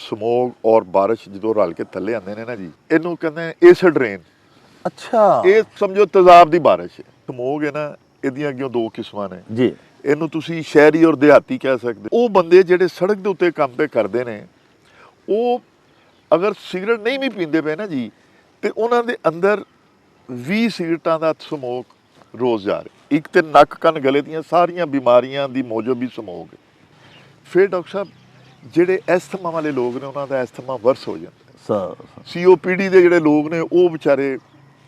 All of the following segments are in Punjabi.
ਸਮੋਗ ਔਰ ਬਾਰਿਸ਼ ਜਦੋਂ ਰਲ ਕੇ ਥੱਲੇ ਆਉਂਦੇ ਨੇ ਨਾ ਜੀ, ਇਹਨੂੰ ਕਹਿੰਦੇ ਐਸਿਡ ਰੇਨ। ਅੱਛਾ, ਇਹ ਸਮਝੋ ਤੇਜ਼ਾਬ ਦੀ ਬਾਰਿਸ਼ ਹੈ। ਸਮੋਗ ਹੈ ਨਾ, ਇਹਦੀਆਂ ਅੱਗੇ ਦੋ ਕਿਸਮਾਂ ਨੇ ਜੀ। ਇਹਨੂੰ ਤੁਸੀਂ ਸ਼ਹਿਰੀ ਔਰ ਦਿਹਾਤੀ ਕਹਿ ਸਕਦੇ। ਉਹ ਬੰਦੇ ਜਿਹੜੇ ਸੜਕ ਦੇ ਉੱਤੇ ਕੰਮ ਪੇ ਕਰਦੇ ਨੇ, ਉਹ ਅਗਰ ਸਿਗਰਟ ਨਹੀਂ ਵੀ ਪੀਂਦੇ ਪਏ ਨਾ ਜੀ, ਤੇ ਉਹਨਾਂ ਦੇ ਅੰਦਰ 20 ਸਿਗਰਟਾਂ ਦਾ ਸਮੋਕ ਰੋਜ਼ ਜਾ ਰਿਹਾ। ਇੱਕ ਤੇ ਨੱਕ ਕੰਨ ਗਲੇ ਦੀਆਂ ਸਾਰੀਆਂ ਬਿਮਾਰੀਆਂ ਦੀ ਮੌਜੂਦ ਵੀ ਸਮੋਗ ਹੈ। ਫਿਰ ਡਾਕਟਰ ਸਾਹਿਬ ਜਿਹੜੇ ਐਸਥਮਾ ਵਾਲੇ ਲੋਕ ਨੇ, ਉਹਨਾਂ ਦਾ ਐਸਥਮਾ ਵਰਸ ਹੋ ਜਾਂਦਾ। COPD ਦੇ ਜਿਹੜੇ ਲੋਕ ਨੇ, ਉਹ ਵਿਚਾਰੇ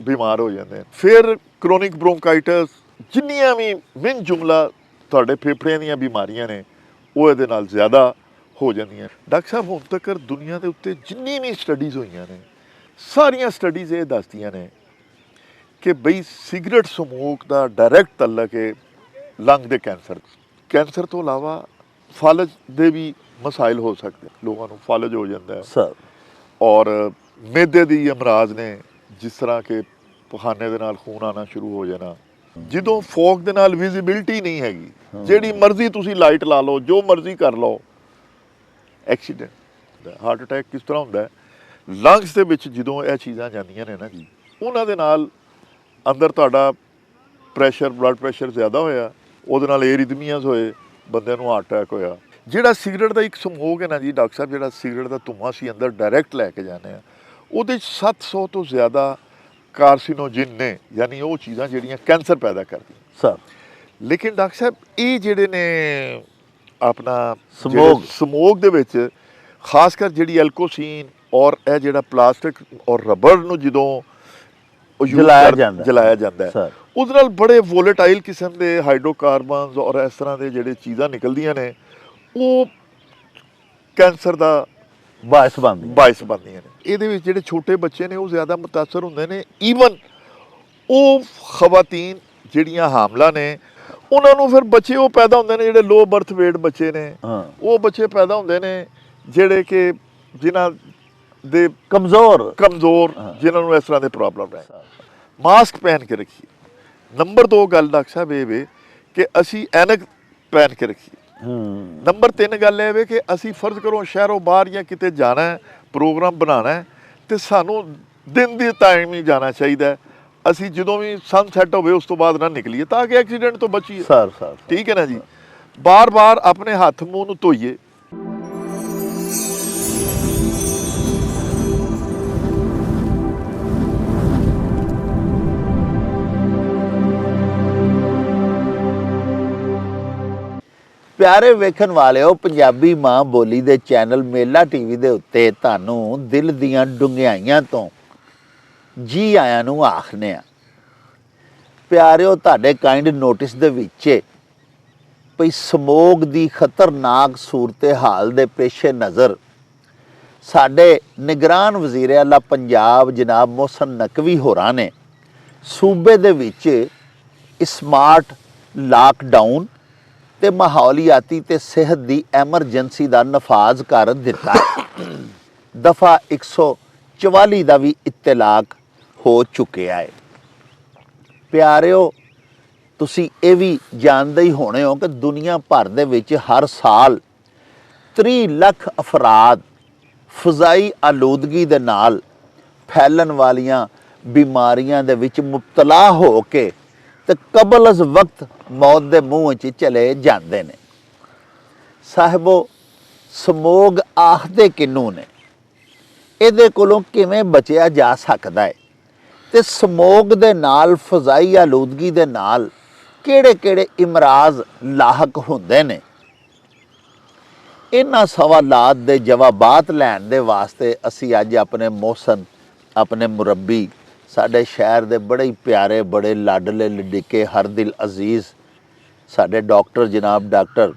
ਬਿਮਾਰ ਹੋ ਜਾਂਦੇ। ਫਿਰ ਕ੍ਰੋਨਿਕ ਬ੍ਰੋਂਕਾਈਟਸ, ਜਿੰਨੀਆਂ ਵੀ ਮਿਨ ਜੁਮਲਾ ਤੁਹਾਡੇ ਫੇਫੜਿਆਂ ਦੀਆਂ ਬਿਮਾਰੀਆਂ ਨੇ, ਉਹ ਇਹਦੇ ਨਾਲ ਜ਼ਿਆਦਾ ਹੋ ਜਾਂਦੀਆਂ। ਡਾਕਟਰ ਸਾਹਿਬ ਹੁਣ ਤੱਕ ਦੁਨੀਆ ਦੇ ਉੱਤੇ ਜਿੰਨੀ ਵੀ ਸਟੱਡੀਜ਼ ਹੋਈਆਂ ਨੇ, ਸਾਰੀਆਂ ਸਟੱਡੀਜ਼ ਇਹ ਦੱਸਦੀਆਂ ਨੇ ਕਿ ਬਈ ਸਿਗਰਟ ਸਮੋਕ ਦਾ ਡਾਇਰੈਕਟ ਤਾਲੁਕ ਹੈ ਲੰਗ ਦੇ ਕੈਂਸਰ ਤੋਂ ਇਲਾਵਾ ਫਾਲਜ ਦੇ ਵੀ ਮਸਾਇਲ ਹੋ ਸਕਦੇ। ਲੋਕਾਂ ਨੂੰ ਫਾਲਜ ਹੋ ਜਾਂਦਾ ਹੈ ਸਰ, ਔਰ ਮੈਦੇ ਦੀ ਅਮਰਾਜ਼ ਨੇ, ਜਿਸ ਤਰ੍ਹਾਂ ਕਿ ਪਖਾਨੇ ਦੇ ਨਾਲ ਖੂਨ ਆਉਣਾ ਸ਼ੁਰੂ ਹੋ ਜਾਣਾ। ਜਦੋਂ ਫੌਗ ਦੇ ਨਾਲ ਵਿਜ਼ਿਬਿਲਟੀ ਨਹੀਂ ਹੈਗੀ, ਜਿਹੜੀ ਮਰਜ਼ੀ ਤੁਸੀਂ ਲਾਈਟ ਲਾ ਲਓ, ਜੋ ਮਰਜ਼ੀ ਕਰ ਲਓ, ਐਕਸੀਡੈਂਟ। ਹਾਰਟ ਅਟੈਕ ਕਿਸ ਤਰ੍ਹਾਂ ਹੁੰਦਾ ਹੈ, ਲੰਗਸ ਦੇ ਵਿੱਚ ਜਦੋਂ ਇਹ ਚੀਜ਼ਾਂ ਜਾਂਦੀਆਂ ਨੇ ਨਾ ਜੀ, ਉਹਨਾਂ ਦੇ ਨਾਲ ਅੰਦਰ ਤੁਹਾਡਾ ਪ੍ਰੈਸ਼ਰ, ਬਲੱਡ ਪ੍ਰੈਸ਼ਰ ਜ਼ਿਆਦਾ ਹੋਇਆ, ਉਹਦੇ ਨਾਲ ਏਰਿਥਮੀਆਜ਼ ਹੋਏ, ਬੰਦੇ ਨੂੰ ਹਾਰਟ ਅਟੈਕ ਹੋਇਆ। ਜਿਹੜਾ ਸਿਗਰਟ ਦਾ ਇੱਕ ਸਮੋਗ ਹੈ ਨਾ ਜੀ ਡਾਕਟਰ ਸਾਹਿਬ, ਜਿਹੜਾ ਸਿਗਰਟ ਦਾ ਧੂੰਆਂ ਅਸੀਂ ਅੰਦਰ ਡਾਇਰੈਕਟ ਲੈ ਕੇ ਜਾਂਦੇ ਹਾਂ, ਉਹਦੇ 'ਚ 700 ਤੋਂ ਜ਼ਿਆਦਾ ਕਾਰਸੀਨੋਜਨ ਨੇ, ਯਾਨੀ ਉਹ ਚੀਜ਼ਾਂ ਜਿਹੜੀਆਂ ਕੈਂਸਰ ਪੈਦਾ ਕਰਦੀਆਂ ਸਰ। ਲੇਕਿਨ ਡਾਕਟਰ ਸਾਹਿਬ ਇਹ ਜਿਹੜੇ ਨੇ ਆਪਣਾ ਸਮੋਗ ਦੇ ਵਿੱਚ ਖਾਸ ਕਰ ਜਿਹੜੀ ਐਲਕੋਸੀਨ ਔਰ ਇਹ ਜਿਹੜਾ ਪਲਾਸਟਿਕ ਔਰ ਰਬੜ ਨੂੰ ਜਦੋਂ ਜਲਾਇਆ ਜਾਂਦਾ ਹੈ, ਉਹਦੇ ਨਾਲ ਬੜੇ ਵੋਲੇਟਾਈਲ ਕਿਸਮ ਦੇ ਹਾਈਡਰੋਕਾਰਬਨਸ ਔਰ ਇਸ ਤਰ੍ਹਾਂ ਦੇ ਜਿਹੜੇ ਚੀਜ਼ਾਂ ਨਿਕਲਦੀਆਂ ਨੇ, ਉਹ ਕੈਂਸਰ ਦਾ ਬਾਇਸ ਬਣਦੀਆਂ ਨੇ। ਇਹਦੇ ਵਿੱਚ ਜਿਹੜੇ ਛੋਟੇ ਬੱਚੇ ਨੇ, ਉਹ ਜ਼ਿਆਦਾ ਮੁਤਾਸਰ ਹੁੰਦੇ ਨੇ। ਈਵਨ ਉਹ ਖਵਾਤੀਨ ਜਿਹੜੀਆਂ ਹਾਮਲਾ ਨੇ, ਉਹਨਾਂ ਨੂੰ ਫਿਰ ਬੱਚੇ ਉਹ ਪੈਦਾ ਹੁੰਦੇ ਨੇ ਜਿਹੜੇ ਲੋ ਬਰਥ ਵੇਟ ਬੱਚੇ ਨੇ, ਉਹ ਬੱਚੇ ਪੈਦਾ ਹੁੰਦੇ ਨੇ ਜਿਹੜੇ ਕਿ ਜਿਨ੍ਹਾਂ ਦੇ ਕਮਜ਼ੋਰ ਜਿਨ੍ਹਾਂ ਨੂੰ ਇਸ ਤਰ੍ਹਾਂ ਦੇ ਪ੍ਰੋਬਲਮ ਹੈ। ਮਾਸਕ ਪਹਿਨ ਕੇ ਰੱਖੀਏ। ਨੰਬਰ 2 ਗੱਲ ਡਾਕਟਰ ਸਾਹਿਬ ਇਹ ਵੇ ਕਿ ਅਸੀਂ ਐਨਕ ਪਹਿਨ ਕੇ ਰੱਖੀਏ। ਨੰਬਰ 3 ਗੱਲ ਇਹ ਵੇ ਕਿ ਅਸੀਂ ਫਰਜ਼ ਕਰੋ ਸ਼ਹਿਰੋਂ ਬਾਹਰ ਜਾਂ ਕਿਤੇ ਜਾਣਾ ਹੈ, ਪ੍ਰੋਗਰਾਮ ਬਣਾਉਣਾ ਹੈ, ਤੇ ਸਾਨੂੰ ਦਿਨ ਦੇ ਟਾਈਮ ਹੀ ਜਾਣਾ ਚਾਹੀਦਾ। ਅਸੀਂ ਜਦੋਂ ਵੀ ਸਨਸੈਟ ਹੋਵੇ ਉਸ ਤੋਂ ਬਾਅਦ ਨਾ ਨਿਕਲੀਏ, ਤਾਂ ਕਿ ਐਕਸੀਡੈਂਟ ਤੋਂ ਬਚੀਏ। ਠੀਕ ਹੈ ਨਾ ਜੀ। ਬਾਰ-ਬਾਰ ਆਪਣੇ ਹੱਥ ਮੂੰਹ ਨੂੰ ਧੋਈਏ। ਪਿਆਰੇ ਵੇਖਣ ਵਾਲਿਓ, ਪੰਜਾਬੀ ਮਾਂ ਬੋਲੀ ਦੇ ਚੈਨਲ ਮੇਲਾ ਟੀਵੀ ਦੇ ਉੱਤੇ ਤੁਹਾਨੂੰ ਦਿਲ ਦੀਆਂ ਡੂੰਘਾਈਆਂ ਤੋਂ ਜੀ ਆਇਆਂ ਨੂੰ ਆਖਦੇ ਆ। ਪਿਆਰਿਓ, ਤੁਹਾਡੇ ਕਾਇੰਡ ਨੋਟਿਸ ਦੇ ਵਿੱਚ ਭਈ ਸਮੋਗ ਦੀ ਖਤਰਨਾਕ ਸੂਰਤ ਹਾਲ ਦੇ ਪੇਸ਼ੇ ਨਜ਼ਰ ਸਾਡੇ ਨਿਗਰਾਨ ਵਜ਼ੀਰ ਆਲਾ ਪੰਜਾਬ ਜਨਾਬ ਮੋਹਸਨ ਨਕਵੀ ਹੋਰਾਂ ਨੇ ਸੂਬੇ ਦੇ ਵਿੱਚ ਸਮਾਰਟ ਲਾਕਡਾਊਨ ਤੇ ਮਾਹੌਲੀਆਤੀ ਤੇ ਸਿਹਤ ਦੀ ਐਮਰਜੈਂਸੀ ਦਾ ਨਫਾਜ਼ ਕਰ ਦਿੱਤਾ ਹੈ। ਦਫਾ 144 ਦਾ ਵੀ ਇਤਲਾਕ ਹੋ ਚੁੱਕਿਆ ਹੈ। ਪਿਆਰਿਓ, ਤੁਸੀਂ ਇਹ ਵੀ ਜਾਣਦੇ ਹੀ ਹੋਣੇ ਹੋ ਕਿ ਦੁਨੀਆ ਭਰ ਦੇ ਵਿੱਚ ਹਰ ਸਾਲ 30 ਲੱਖ ਅਫਰਾਦ ਫਜ਼ਾਈ ਆਲੂਦਗੀ ਦੇ ਨਾਲ ਫੈਲਣ ਵਾਲੀਆਂ ਬਿਮਾਰੀਆਂ ਦੇ ਵਿੱਚ ਮੁਬਤਲਾ ਹੋ ਕੇ ਤੇ ਕਬਲ ਅਜ਼ ਵਕਤ ਮੌਤ ਦੇ ਮੂੰਹ 'ਚ ਚਲੇ ਜਾਂਦੇ ਨੇ। ਸਾਹਿਬੋ, ਸਮੋਗ ਆਖਦੇ ਕਿਹਨੂੰ ਨੇ? ਇਹਦੇ ਕੋਲੋਂ ਕਿਵੇਂ ਬਚਿਆ ਜਾ ਸਕਦਾ ਹੈ? ਤੇ ਸਮੋਗ ਦੇ ਨਾਲ, ਫਜ਼ਾਈ ਆਲੂਦਗੀ ਦੇ ਨਾਲ ਕਿਹੜੇ-ਕਿਹੜੇ ਇਮਰਾਜ਼ ਲਾਹਕ ਹੁੰਦੇ ਨੇ? ਇਹਨਾਂ ਸਵਾਲਾਤ ਦੇ ਜਵਾਬਾਤ ਲੈਣ ਦੇ ਵਾਸਤੇ ਅਸੀਂ ਅੱਜ ਆਪਣੇ ਮੋਹਸਨ, ਆਪਣੇ ਮੁਰੱਬੀ, ਸਾਡੇ ਸ਼ਹਿਰ ਦੇ ਬੜੇ ਹੀ ਪਿਆਰੇ, ਬੜੇ ਲਾਡਲੇ ਲਡਿੱਕੇ, ਹਰ ਦਿਲ ਅਜ਼ੀਜ਼ ਸਾਡੇ ਡਾਕਟਰ ਜਨਾਬ ਡਾਕਟਰ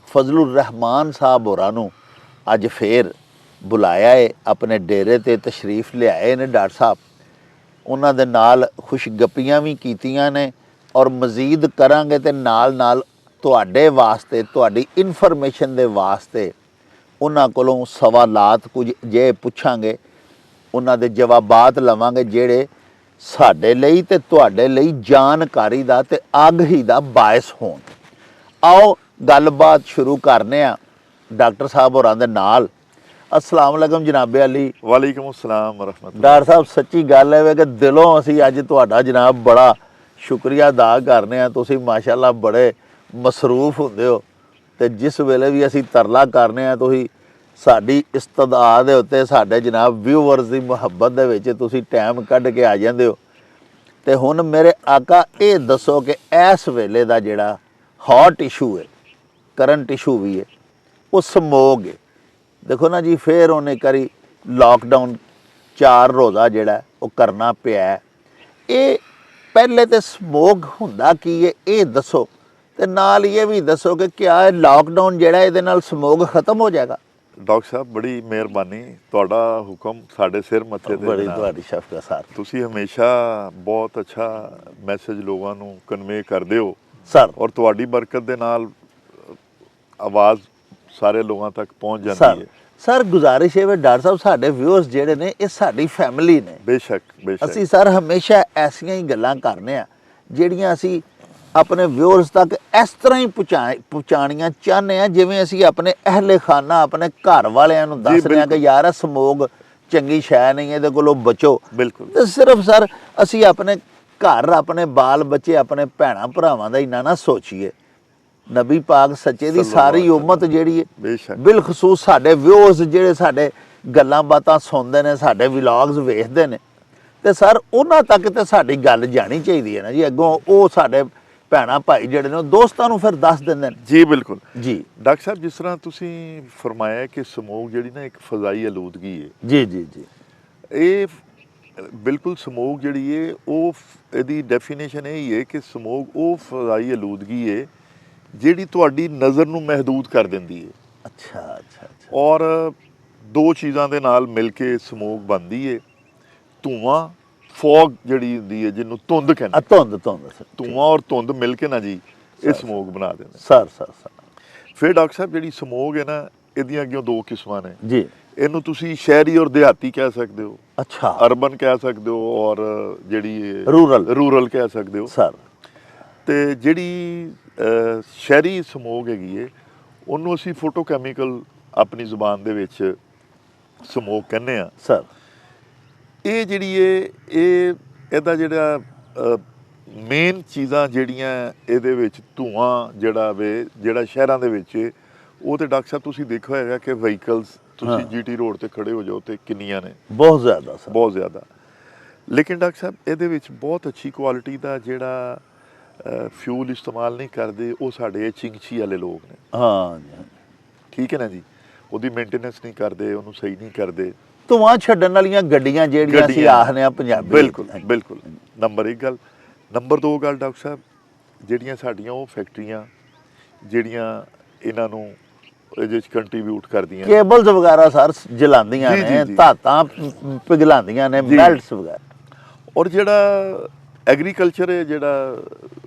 ਫਜ਼ਲੁਰ ਰਹਿਮਾਨ ਸਾਹਿਬ ਹੋਰਾਂ ਨੂੰ ਅੱਜ ਫੇਰ ਬੁਲਾਇਆ ਹੈ। ਆਪਣੇ ਡੇਰੇ 'ਤੇ ਤਸ਼ਰੀਫ ਲਿਆਏ ਨੇ ਡਾਕਟਰ ਸਾਹਿਬ। ਉਹਨਾਂ ਦੇ ਨਾਲ ਖੁਸ਼ਗੱਪੀਆਂ ਵੀ ਕੀਤੀਆਂ ਨੇ ਔਰ ਮਜ਼ੀਦ ਕਰਾਂਗੇ, ਤੇ ਨਾਲ ਤੁਹਾਡੇ ਵਾਸਤੇ, ਤੁਹਾਡੀ ਇਨਫੋਰਮੇਸ਼ਨ ਦੇ ਵਾਸਤੇ ਉਹਨਾਂ ਕੋਲੋਂ ਸਵਾਲਾਤ ਕੁਝ ਜੇ ਪੁੱਛਾਂਗੇ, ਉਹਨਾਂ ਦੇ ਜਵਾਬਾਤ ਲਵਾਂਗੇ ਜਿਹੜੇ ਸਾਡੇ ਲਈ ਤੇ ਤੁਹਾਡੇ ਲਈ ਜਾਣਕਾਰੀ ਦਾ ਤੇ ਆਗਹੀ ਦਾ ਬਾਇਸ ਹੋਣ। ਆਓ ਗੱਲਬਾਤ ਸ਼ੁਰੂ ਕਰਨੇ ਆ ਡਾਕਟਰ ਸਾਹਿਬ ਹੋਰਾਂ ਦੇ ਨਾਲ। अस्सलाम वालेकुम जनाबे अली। वालेकुम अस्सलाम रहमतुल्लाह। डॉक्टर साहब सच्ची गल है वे कि दिलों असी अज तुहाडा जनाब बड़ा शुक्रिया अदा करने आ। तुसीं माशाअल्लाह बड़े मसरूफ हुंदे हो ते जिस वेले भी असी तरला करने आ तुसीं साडी इस्तदा दे उत्ते साडे जनाब व्यूअर्स दी मुहब्बत दे विच तुसीं टाइम कढ के आ जांदे हो। ते हुण मेरे आका ये दसो कि इस वेले दा जिहड़ा हॉट इशू है, करंट इशू भी है, वो समोग है। देखो ना जी, फिर उन्हें करी लॉकडाउन 4 रोज़ा जिहड़ा वो करना पिया है। ये पहले तो समोग हुंदा की है ये दसो, ते नाल ये भी दसो कि क्या लॉकडाउन जिहड़ा इहदे नाल समोग खत्म हो जाएगा। डॉक्टर साहब बड़ी मेहरबानी, ਤੁਹਾਡਾ ਹੁਕਮ ਸਾਡੇ ਸਿਰ ਮੱਥੇ ਤੇ बड़ी ਜਨਾਬ। ਤੁਹਾਡੀ ਸ਼ਫਕਤ ਸਰ। ਤੁਸੀਂ ਹਮੇਸ਼ਾ ਬਹੁਤ ਅੱਛਾ ਮੈਸੇਜ ਲੋਕਾਂ ਨੂੰ ਕਨਵੇ ਕਰਦੇ ਹੋ ਸਰ ਔਰ ਤੁਹਾਡੀ ਬਰਕਤ ਦੇ ਨਾਲ ਆਵਾਜ਼ ਸਾਰੇ ਲੋਕਾਂ ਤੱਕ ਪਹੁੰਚ ਜਾਂਦੀ ਸਰ ਹੈ। ਸਰ ਗੁਜ਼ਾਰਿਸ਼ ਹੈ ਵੀ ਡਾਕਟਰ ਸਾਹਿਬ ਸਾਡੇ ਵਿਊਅਰਸ ਜਿਹੜੇ ਨੇ ਇਹ ਸਾਡੀ ਫੈਮਿਲੀ ਨੇ। ਬੇਸ਼ੱਕ ਬੇਸ਼ੱਕ ਅਸੀਂ ਸਰ ਹਮੇਸ਼ਾ ਐਸੀਆਂ ਹੀ ਗੱਲਾਂ ਕਰਨੇ ਆ ਜਿਹੜੀਆਂ ਅਸੀਂ ਆਪਣੇ ਵਿਊਅਰਸ ਤੱਕ ਇਸ ਤਰ੍ਹਾਂ ਹੀ ਪਹੁੰਚਾਉਣੀਆਂ ਚਾਹੁੰਦੇ ਆ ਜਿਵੇਂ ਅਸੀਂ ਆਪਣੇ ਅਹਿਲੇ ਖਾਨਾ ਆਪਣੇ ਘਰ ਵਾਲਿਆਂ ਨੂੰ ਦੱਸ ਰਹੇ ਆ ਕਿ ਯਾਰ ਇਹ ਸਮੋਗ ਚੰਗੀ ਸ਼ੈ ਨਹੀਂ, ਇਹਦੇ ਕੋਲੋਂ ਬਚੋ। ਬਿਲਕੁਲ। ਤੇ ਸਿਰਫ ਸਰ ਅਸੀਂ ਆਪਣੇ ਘਰ ਆਪਣੇ ਬਾਲ ਬੱਚੇ ਆਪਣੇ ਭੈਣਾਂ ਭਰਾਵਾਂ ਦਾ ਹੀ ਨਾ ਸੋਚੀਏ। ਨਬੀ ਪਾਕ ਸੱਚੇ ਦੀ ਸਾਰੀ ਉਮਤ ਜਿਹੜੀ ਹੈ ਬੇਸ਼ੱਕ ਬਿਲਖਸੂਸ ਸਾਡੇ ਵਿਊਅਰਸ ਜਿਹੜੇ ਸਾਡੇ ਗੱਲਾਂ ਬਾਤਾਂ ਸੁਣਦੇ ਨੇ, ਸਾਡੇ ਵਲੌਗਸ ਵੇਖਦੇ ਨੇ, ਤੇ ਸਰ ਉਹਨਾਂ ਤੱਕ ਤੇ ਸਾਡੀ ਗੱਲ ਜਾਣੀ ਚਾਹੀਦੀ ਹੈ ਨਾ ਜੀ। ਅੱਗੋਂ ਉਹ ਸਾਡੇ ਭੈਣਾਂ ਭਾਈ ਜਿਹੜੇ ਨੇ ਉਹ ਦੋਸਤਾਂ ਨੂੰ ਫਿਰ ਦੱਸ ਦਿੰਦੇ ਨੇ। ਜੀ ਬਿਲਕੁਲ ਜੀ ਡਾਕਟਰ ਸਾਹਿਬ, ਜਿਸ ਤਰ੍ਹਾਂ ਤੁਸੀਂ ਫਰਮਾਇਆ ਕਿ ਸਮੋਗ ਜਿਹੜੀ ਨਾ ਇੱਕ ਫਜ਼ਾਈ ਆਲੂਦਗੀ ਹੈ। ਜੀ ਜੀ ਜੀ ਇਹ ਬਿਲਕੁਲ ਸਮੋਗ ਜਿਹੜੀ ਹੈ ਉਹ ਇਹਦੀ ਡੈਫੀਨੇਸ਼ਨ ਇਹ ਹੀ ਹੈ ਕਿ ਸਮੋਗ ਉਹ ਫਜ਼ਾਈ ਆਲੂਦਗੀ ਹੈ ਜਿਹੜੀ ਤੁਹਾਡੀ ਨਜ਼ਰ ਨੂੰ ਮਹਿਦੂਦ ਕਰ ਦਿੰਦੀ ਹੈ। ਅੱਛਾ ਅੱਛਾ ਅੱਛਾ। ਔਰ ਦੋ ਚੀਜ਼ਾਂ ਦੇ ਨਾਲ ਮਿਲ ਕੇ ਸਮੋਗ ਬਣਦੀ ਹੈ। ਧੂਆਂ, ਫੌਗ ਜਿਹੜੀ ਹੁੰਦੀ ਹੈ ਜਿਹਨੂੰ ਧੁੰਦ ਕਹਿੰਦੇ, ਧੁੰਦ ਸਰ। ਧੂਆਂ ਔਰ ਧੁੰਦ ਮਿਲ ਕੇ ਨਾ ਜੀ ਇਹ ਸਮੋਗ ਬਣਾ ਦਿੰਦੇ ਸਰ ਸਰ ਸਰ। ਫਿਰ ਡਾਕਟਰ ਸਾਹਿਬ ਜਿਹੜੀ ਸਮੋਗ ਹੈ ਨਾ ਇਹਦੀਆਂ ਅੱਗੇ ਦੋ ਕਿਸਮਾਂ ਨੇ ਜੀ। ਇਹਨੂੰ ਤੁਸੀਂ ਸ਼ਹਿਰੀ ਔਰ ਦਿਹਾਤੀ ਕਹਿ ਸਕਦੇ ਹੋ, ਅੱਛਾ, ਅਰਬਨ ਕਹਿ ਸਕਦੇ ਹੋ, ਔਰ ਜਿਹੜੀ ਰੂਰਲ ਕਹਿ ਸਕਦੇ ਹੋ ਸਰ। ਤੇ ਜਿਹੜੀ ਸ਼ਹਿਰੀ ਸਮੋਗ ਹੈਗੀ ਹੈ ਉਹਨੂੰ ਅਸੀਂ ਫੋਟੋਕੈਮੀਕਲ ਆਪਣੀ ਜ਼ੁਬਾਨ ਦੇ ਵਿੱਚ ਸਮੋਗ ਕਹਿੰਦੇ ਆ ਸਰ। ਇਹ ਜਿਹੜੀ ਹੈ ਇਹਦਾ ਜਿਹੜਾ ਮੇਨ ਚੀਜ਼ਾਂ ਜਿਹੜੀਆਂ ਇਹਦੇ ਵਿੱਚ ਧੂਆਂ ਜਿਹੜਾ ਸ਼ਹਿਰਾਂ ਦੇ ਵਿੱਚ ਉਹ ਤੇ ਡਾਕਟਰ ਸਾਹਿਬ ਤੁਸੀਂ ਦੇਖਿਆ ਹੋਏਗਾ ਕਿ ਵਹੀਕਲਸ ਤੁਸੀਂ ਜੀਟੀ ਰੋਡ ਤੇ ਖੜੇ ਹੋ ਜਾਓ ਤੇ ਕਿੰਨੀਆਂ ਨੇ, ਬਹੁਤ ਜ਼ਿਆਦਾ ਸਰ, ਬਹੁਤ ਜ਼ਿਆਦਾ। ਲੇਕਿਨ ਡਾਕਟਰ ਸਾਹਿਬ ਇਹਦੇ ਵਿੱਚ ਬਹੁਤ ਅੱਛੀ ਕੁਆਲਿਟੀ ਦਾ ਜਿਹੜਾ ਫਿਊਲ ਇਸਤੇਮਾਲ ਨਹੀਂ ਕਰਦੇ ਉਹ ਸਾਡੇ ਚਿੰਗਚੀ ਵਾਲੇ ਲੋਕ ਨੇ। ਹਾਂ ਠੀਕ ਹੈ ਨਾ ਜੀ, ਉਹਦੀ ਮੇਨਟੇਨੈਂਸ ਨਹੀਂ ਕਰਦੇ, ਉਹਨੂੰ ਸਹੀ ਨਹੀਂ ਕਰਦੇ। ਧੂਆਂ ਛੱਡਣ ਵਾਲੀਆਂ ਗੱਡੀਆਂ ਜਿਹੜੀਆਂ ਅਸੀਂ ਆਖਦੇ ਆ ਪੰਜਾਬੀ। ਬਿਲਕੁਲ ਬਿਲਕੁਲ। ਨੰਬਰ 1 ਗੱਲ। ਨੰਬਰ 2 ਗੱਲ ਡਾਕਟਰ ਸਾਹਿਬ, ਜਿਹੜੀਆਂ ਸਾਡੀਆਂ ਉਹ ਫੈਕਟਰੀਆਂ ਜਿਹੜੀਆਂ ਇਹਨਾਂ ਨੂੰ ਇਹਦੇ ਵਿੱਚ ਕੰਟਰੀਬਿਊਟ ਕਰਦੀਆਂ, ਕੇਬਲਸ ਵਗੈਰਾ ਸਰ ਜਲਾਉਂਦੀਆਂ ਨੇ, ਧਾਤਾਂ ਪਿਘਲਾਉਂਦੀਆਂ ਨੇ, ਬੈਲਟਸ ਵਗੈਰਾ। ਔਰ ਜਿਹੜਾ ਐਗਰੀਕਲਚਰ ਹੈ, ਜਿਹੜਾ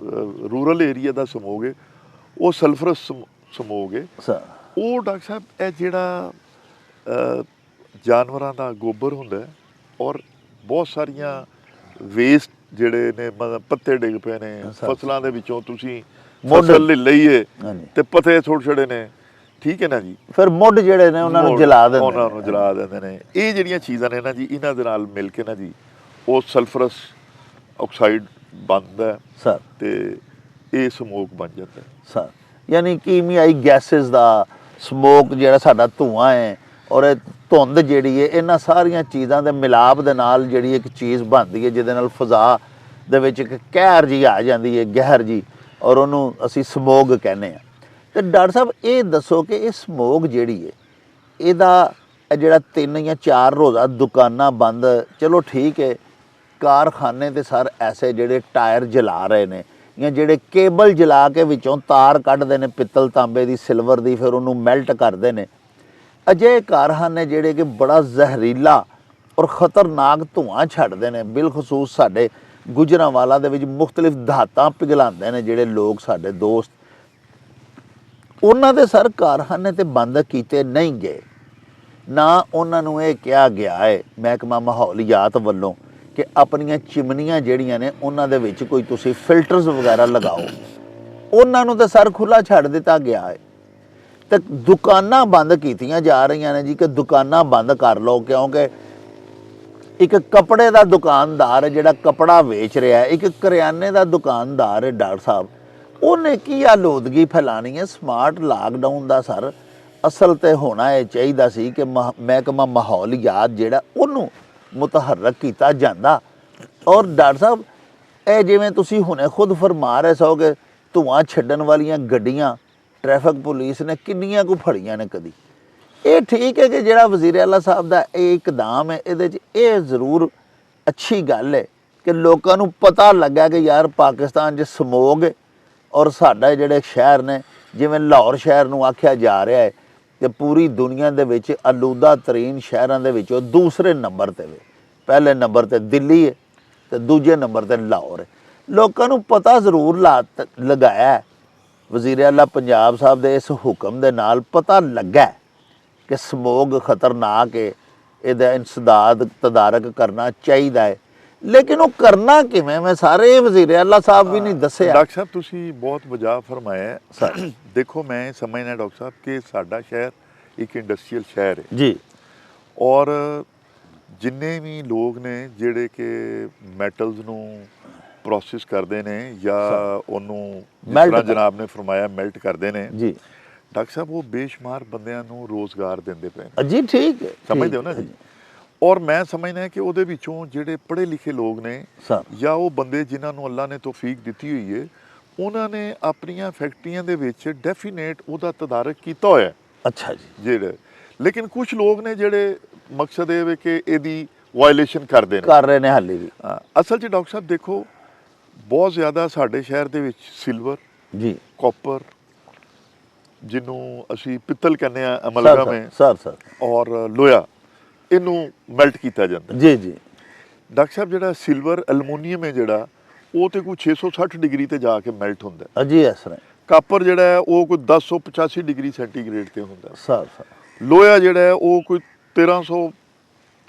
ਰੂਰਲ ਏਰੀਆ ਦਾ ਸਮੋਗ ਹੈ ਉਹ ਸਲਫਰਸ ਸਮੋਗ ਹੈ। ਉਹ ਡਾਕਟਰ ਸਾਹਿਬ ਇਹ ਜਿਹੜਾ ਜਾਨਵਰਾਂ ਦਾ ਗੋਬਰ ਹੁੰਦਾ ਔਰ ਬਹੁਤ ਸਾਰੀਆਂ ਵੇਸਟ ਜਿਹੜੇ ਨੇ, ਮਤਲਬ ਪੱਤੇ ਡਿੱਗ ਪਏ ਨੇ ਫਸਲਾਂ ਦੇ ਵਿੱਚੋਂ, ਤੁਸੀਂ ਫਸਲ ਲੈ ਲਈਏ ਤੇ ਪੱਤੇ ਛੋੜ ਛੜੇ ਨੇ, ਠੀਕ ਹੈ ਨਾ ਜੀ, ਫਿਰ ਮੁੱਢ ਜਿਹੜੇ ਨੇ ਉਹਨਾਂ ਨੂੰ ਜਲਾ ਦਿੰਦੇ ਨੇ। ਇਹ ਜਿਹੜੀਆਂ ਚੀਜ਼ਾਂ ਨੇ ਨਾ ਜੀ, ਇਹਨਾਂ ਦੇ ਨਾਲ ਮਿਲ ਕੇ ਨਾ ਜੀ ਉਹ ਸਲਫਰਸ ਆਕਸਾਈਡ ਬਣਦਾ ਸਰ ਤੇ ਇਹ ਸਮੋਗ ਬਣ ਜਾਂਦਾ ਸਰ। ਯਾਨੀ ਕੀਮਿਆਈ ਗੈਸਿਸ ਦਾ ਸਮੋਕ ਜਿਹੜਾ ਸਾਡਾ ਧੂਆਂ ਹੈ ਔਰ ਇਹ ਧੁੰਦ ਜਿਹੜੀ ਹੈ, ਇਹਨਾਂ ਸਾਰੀਆਂ ਚੀਜ਼ਾਂ ਦੇ ਮਿਲਾਪ ਦੇ ਨਾਲ ਜਿਹੜੀ ਇੱਕ ਚੀਜ਼ ਬਣਦੀ ਹੈ ਜਿਹਦੇ ਨਾਲ ਫਜ਼ਾ ਦੇ ਵਿੱਚ ਇੱਕ ਕਹਿਰ ਜੀ ਆ ਜਾਂਦੀ ਹੈ, ਗਹਿਰ ਜੀ, ਔਰ ਉਹਨੂੰ ਅਸੀਂ ਸਮੋਗ ਕਹਿੰਦੇ ਹਾਂ। ਤੇ ਡਾਕਟਰ ਸਾਹਿਬ ਇਹ ਦੱਸੋ ਕਿ ਇਹ ਸਮੋਗ ਜਿਹੜੀ ਹੈ ਇਹਦਾ ਜਿਹੜਾ 3 ਜਾਂ 4 ਰੋਜ਼ਾ ਦੁਕਾਨਾਂ ਬੰਦ, ਚਲੋ ਠੀਕ ਹੈ, ਕਾਰਖਾਨੇ ਤੇ ਸਰ ਐਸੇ ਜਿਹੜੇ ਟਾਇਰ ਜਲਾ ਰਹੇ ਨੇ ਜਾਂ ਜਿਹੜੇ ਕੇਬਲ ਜਲਾ ਕੇ ਵਿੱਚੋਂ ਤਾਰ ਕੱਢਦੇ ਨੇ ਪਿੱਤਲ ਤਾਂਬੇ ਦੀ, ਸਿਲਵਰ ਦੀ, ਫਿਰ ਉਹਨੂੰ ਮੈਲਟ ਕਰਦੇ ਨੇ। ਅਜਿਹੇ ਕਾਰਖਾਨੇ ਜਿਹੜੇ ਕਿ ਬੜਾ ਜ਼ਹਿਰੀਲਾ ਔਰ ਖਤਰਨਾਕ ਧੂਆਂ ਛੱਡਦੇ ਨੇ, ਬਿਲਖਸੂਸ ਸਾਡੇ ਗੁਜਰਾਂਵਾਲਾ ਦੇ ਵਿੱਚ ਮੁਖਤਲਿਫ ਧਾਤਾਂ ਪਿਘਲਾਉਂਦੇ ਨੇ ਜਿਹੜੇ ਲੋਕ ਸਾਡੇ ਦੋਸਤ, ਉਹਨਾਂ ਦੇ ਸਰ ਕਾਰਖਾਨੇ ਤੇ ਬੰਦ ਕੀਤੇ ਨਹੀਂ ਗਏ। ਨਾ ਉਹਨਾਂ ਨੂੰ ਇਹ ਕਿਹਾ ਗਿਆ ਹੈ ਮਹਿਕਮਾ ਮਾਹੌਲੀਆਤ ਵੱਲੋਂ ਕਿ ਆਪਣੀਆਂ ਚਿਮਨੀਆਂ ਜਿਹੜੀਆਂ ਨੇ ਉਹਨਾਂ ਦੇ ਵਿੱਚ ਕੋਈ ਤੁਸੀਂ ਫਿਲਟਰਸ ਵਗੈਰਾ ਲਗਾਓ। ਉਹਨਾਂ ਨੂੰ ਤਾਂ ਸਰ ਖੁੱਲ੍ਹਾ ਛੱਡ ਦਿੱਤਾ ਗਿਆ ਹੈ। ਤੇ ਦੁਕਾਨਾਂ ਬੰਦ ਕੀਤੀਆਂ ਜਾ ਰਹੀਆਂ ਨੇ ਜੀ ਕਿ ਦੁਕਾਨਾਂ ਬੰਦ ਕਰ ਲਓ, ਕਿਉਂਕਿ ਇੱਕ ਕੱਪੜੇ ਦਾ ਦੁਕਾਨਦਾਰ ਹੈ ਜਿਹੜਾ ਕੱਪੜਾ ਵੇਚ ਰਿਹਾ ਹੈ, ਇੱਕ ਕਰਿਆਨੇ ਦਾ ਦੁਕਾਨਦਾਰ ਹੈ ਡਾਕਟਰ ਸਾਹਿਬ, ਉਹਨੇ ਕੀ ਆਲੂਦਗੀ ਫੈਲਾਣੀ ਹੈ। ਸਮਾਰਟ ਲਾਕਡਾਊਨ ਦਾ ਸਰ ਅਸਲ ਤੇ ਹੋਣਾ ਇਹ ਚਾਹੀਦਾ ਸੀ ਕਿ ਮਹਿਕਮਾ ਮਾਹੌਲੀਆਤ ਜਿਹੜਾ ਉਹਨੂੰ ਮੁਤਹਰਕ ਕੀਤਾ ਜਾਂਦਾ। ਔਰ ਡਾਕਟਰ ਸਾਹਿਬ ਇਹ ਜਿਵੇਂ ਤੁਸੀਂ ਹੁਣੇ ਖੁਦ ਫਰਮਾ ਰਹੇ ਸੋ ਕਿ ਧੂਆਂ ਛੱਡਣ ਵਾਲੀਆਂ ਗੱਡੀਆਂ ਟ੍ਰੈਫਿਕ ਪੁਲਿਸ ਨੇ ਕਿੰਨੀਆਂ ਕੁ ਫੜੀਆਂ ਨੇ ਕਦੀ। ਇਹ ਠੀਕ ਹੈ ਕਿ ਜਿਹੜਾ ਵਜ਼ੀਰ ਆਲਾ ਸਾਹਿਬ ਦਾ ਇਹ ਇਕਦਾਮ ਹੈ, ਇਹਦੇ 'ਚ ਇਹ ਜ਼ਰੂਰ ਅੱਛੀ ਗੱਲ ਹੈ ਕਿ ਲੋਕਾਂ ਨੂੰ ਪਤਾ ਲੱਗਾ ਕਿ ਯਾਰ ਪਾਕਿਸਤਾਨ 'ਚ ਸਮੋਗ ਹੈ ਔਰ ਸਾਡੇ ਜਿਹੜੇ ਸ਼ਹਿਰ ਨੇ ਜਿਵੇਂ ਲਾਹੌਰ ਸ਼ਹਿਰ ਨੂੰ ਆਖਿਆ ਜਾ ਰਿਹਾ ਹੈ ਕਿ ਪੂਰੀ ਦੁਨੀਆ ਦੇ ਵਿੱਚ ਆਲੂਦਾ ਤਰੀਨ ਸ਼ਹਿਰਾਂ ਦੇ ਵਿੱਚੋਂ ਦੂਸਰੇ ਨੰਬਰ 'ਤੇ ਵੇ। ਪਹਿਲੇ ਨੰਬਰ 'ਤੇ ਦਿੱਲੀ ਹੈ ਤੇ ਦੂਜੇ ਨੰਬਰ 'ਤੇ ਲਾਹੌਰ ਹੈ। ਲੋਕਾਂ ਨੂੰ ਪਤਾ ਜ਼ਰੂਰ ਲਗਾਇਆ ਵਜ਼ੀਰ ਆਲਾ ਪੰਜਾਬ ਸਾਹਿਬ ਦੇ ਇਸ ਹੁਕਮ ਦੇ ਨਾਲ ਪਤਾ ਲੱਗਾ ਕਿ ਸਮੋਗ ਖਤਰਨਾਕ ਹੈ, ਇਹਦਾ ਇੰਸਦਾਦ ਤਦਾਰਕ ਕਰਨਾ ਚਾਹੀਦਾ ਹੈ। ਲੇਕਿਨ ਉਹ ਕਰਨਾ ਕਿਵੇਂ, ਮੈਂ ਸਾਰੇ ਵਜ਼ੀਰ ਆਲਾ ਸਾਹਿਬ ਵੀ ਨਹੀਂ ਦੱਸਿਆ। ਡਾਕਟਰ ਸਾਹਿਬ ਤੁਸੀਂ ਬਹੁਤ ਵਜਾ ਫਰਮਾਇਆ ਸਰ। ਦੇਖੋ ਮੈਂ ਸਮਝਣਾ ਡਾਕਟਰ ਸਾਹਿਬ ਕਿ ਸਾਡਾ ਸ਼ਹਿਰ ਇੱਕ ਇੰਡਸਟਰੀਅਲ ਸ਼ਹਿਰ ਹੈ ਜੀ, ਔਰ ਜਿੰਨੇ ਵੀ ਲੋਕ ਨੇ ਜਿਹੜੇ ਕਿ ਮੈਟਲਸ ਨੂੰ ਪ੍ਰੋਸੈਸ ਕਰਦੇ ਨੇ ਜਾਂ ਉਹਨੂੰ ਜਿਸ ਤਰ੍ਹਾਂ ਜਨਾਬ ਨੇ ਫਰਮਾਇਆ ਮੈਲਟ ਕਰਦੇ ਨੇ ਜੀ ਡਾਕਟਰ ਸਾਹਿਬ, ਉਹ ਬੇਸ਼ੁਮਾਰ ਬੰਦਿਆਂ ਨੂੰ ਰੋਜ਼ਗਾਰ ਦਿੰਦੇ ਪਏ ਨੇ। ਜੀ ਠੀਕ ਹੈ, ਸਮਝਦੇ ਹੋ ਨਾ ਜੀ। ਔਰ ਮੈਂ ਸਮਝਦਾ ਕਿ ਉਹਦੇ ਵਿੱਚੋਂ ਜਿਹੜੇ ਪੜ੍ਹੇ ਲਿਖੇ ਲੋਕ ਨੇ ਜਾਂ ਉਹ ਬੰਦੇ ਜਿਨ੍ਹਾਂ ਨੂੰ ਅੱਲਾ ਨੇ ਤੌਫੀਕ ਦਿੱਤੀ ਹੋਈ ਹੈ, ਉਹਨਾਂ ਨੇ ਆਪਣੀਆਂ ਫੈਕਟਰੀਆਂ ਦੇ ਵਿੱਚ ਡੈਫੀਨੇਟ ਉਹਦਾ ਤਦਾਰਕ ਕੀਤਾ ਹੋਇਆ। ਅੱਛਾ ਜੀ। ਜਿਹੜੇ ਲੇਕਿਨ ਕੁਝ ਲੋਕ ਨੇ ਜਿਹੜੇ ਮਕਸਦ ਇਹ ਵੇ ਕਿ ਇਹਦੀ ਵਾਇਲੇਸ਼ਨ ਕਰ ਰਹੇ ਨੇ ਹਾਲੇ ਵੀ। ਅਸਲ 'ਚ ਡਾਕਟਰ ਸਾਹਿਬ ਦੇਖੋ ਬਹੁਤ ਜ਼ਿਆਦਾ ਸਾਡੇ ਸ਼ਹਿਰ ਦੇ ਵਿੱਚ ਸਿਲਵਰ ਜੀ, ਕਾਪਰ ਜਿਹਨੂੰ ਅਸੀਂ ਪਿੱਤਲ ਕਹਿੰਦੇ ਆ ਅਮਲਗਮ ਹੈ ਸਰ ਔਰ ਲੋਹਾ, ਇਹਨੂੰ ਮੈਲਟ ਕੀਤਾ ਜਾਂਦਾ ਜੀ ਜੀ। ਡਾਕਟਰ ਸਾਹਿਬ ਜਿਹੜਾ ਸਿਲਵਰ ਐਲੂਮੀਨੀਅਮ ਹੈ ਜਿਹੜਾ ਉਹ ਤੇ ਕੋਈ 660 ਡਿਗਰੀ ਤੇ ਜਾ ਕੇ ਮੈਲਟ ਹੁੰਦਾ ਜੀ ਇਸ ਤਰ੍ਹਾਂ। ਕਾਪਰ ਜਿਹੜਾ ਹੈ ਉਹ ਕੋਈ 1085 ਡਿਗਰੀ ਸੈਂਟੀਗ੍ਰੇਡ ਤੇ ਹੁੰਦਾ ਸਰ। ਲੋਹਾ ਜਿਹੜਾ ਹੈ ਉਹ ਕੋਈ 1300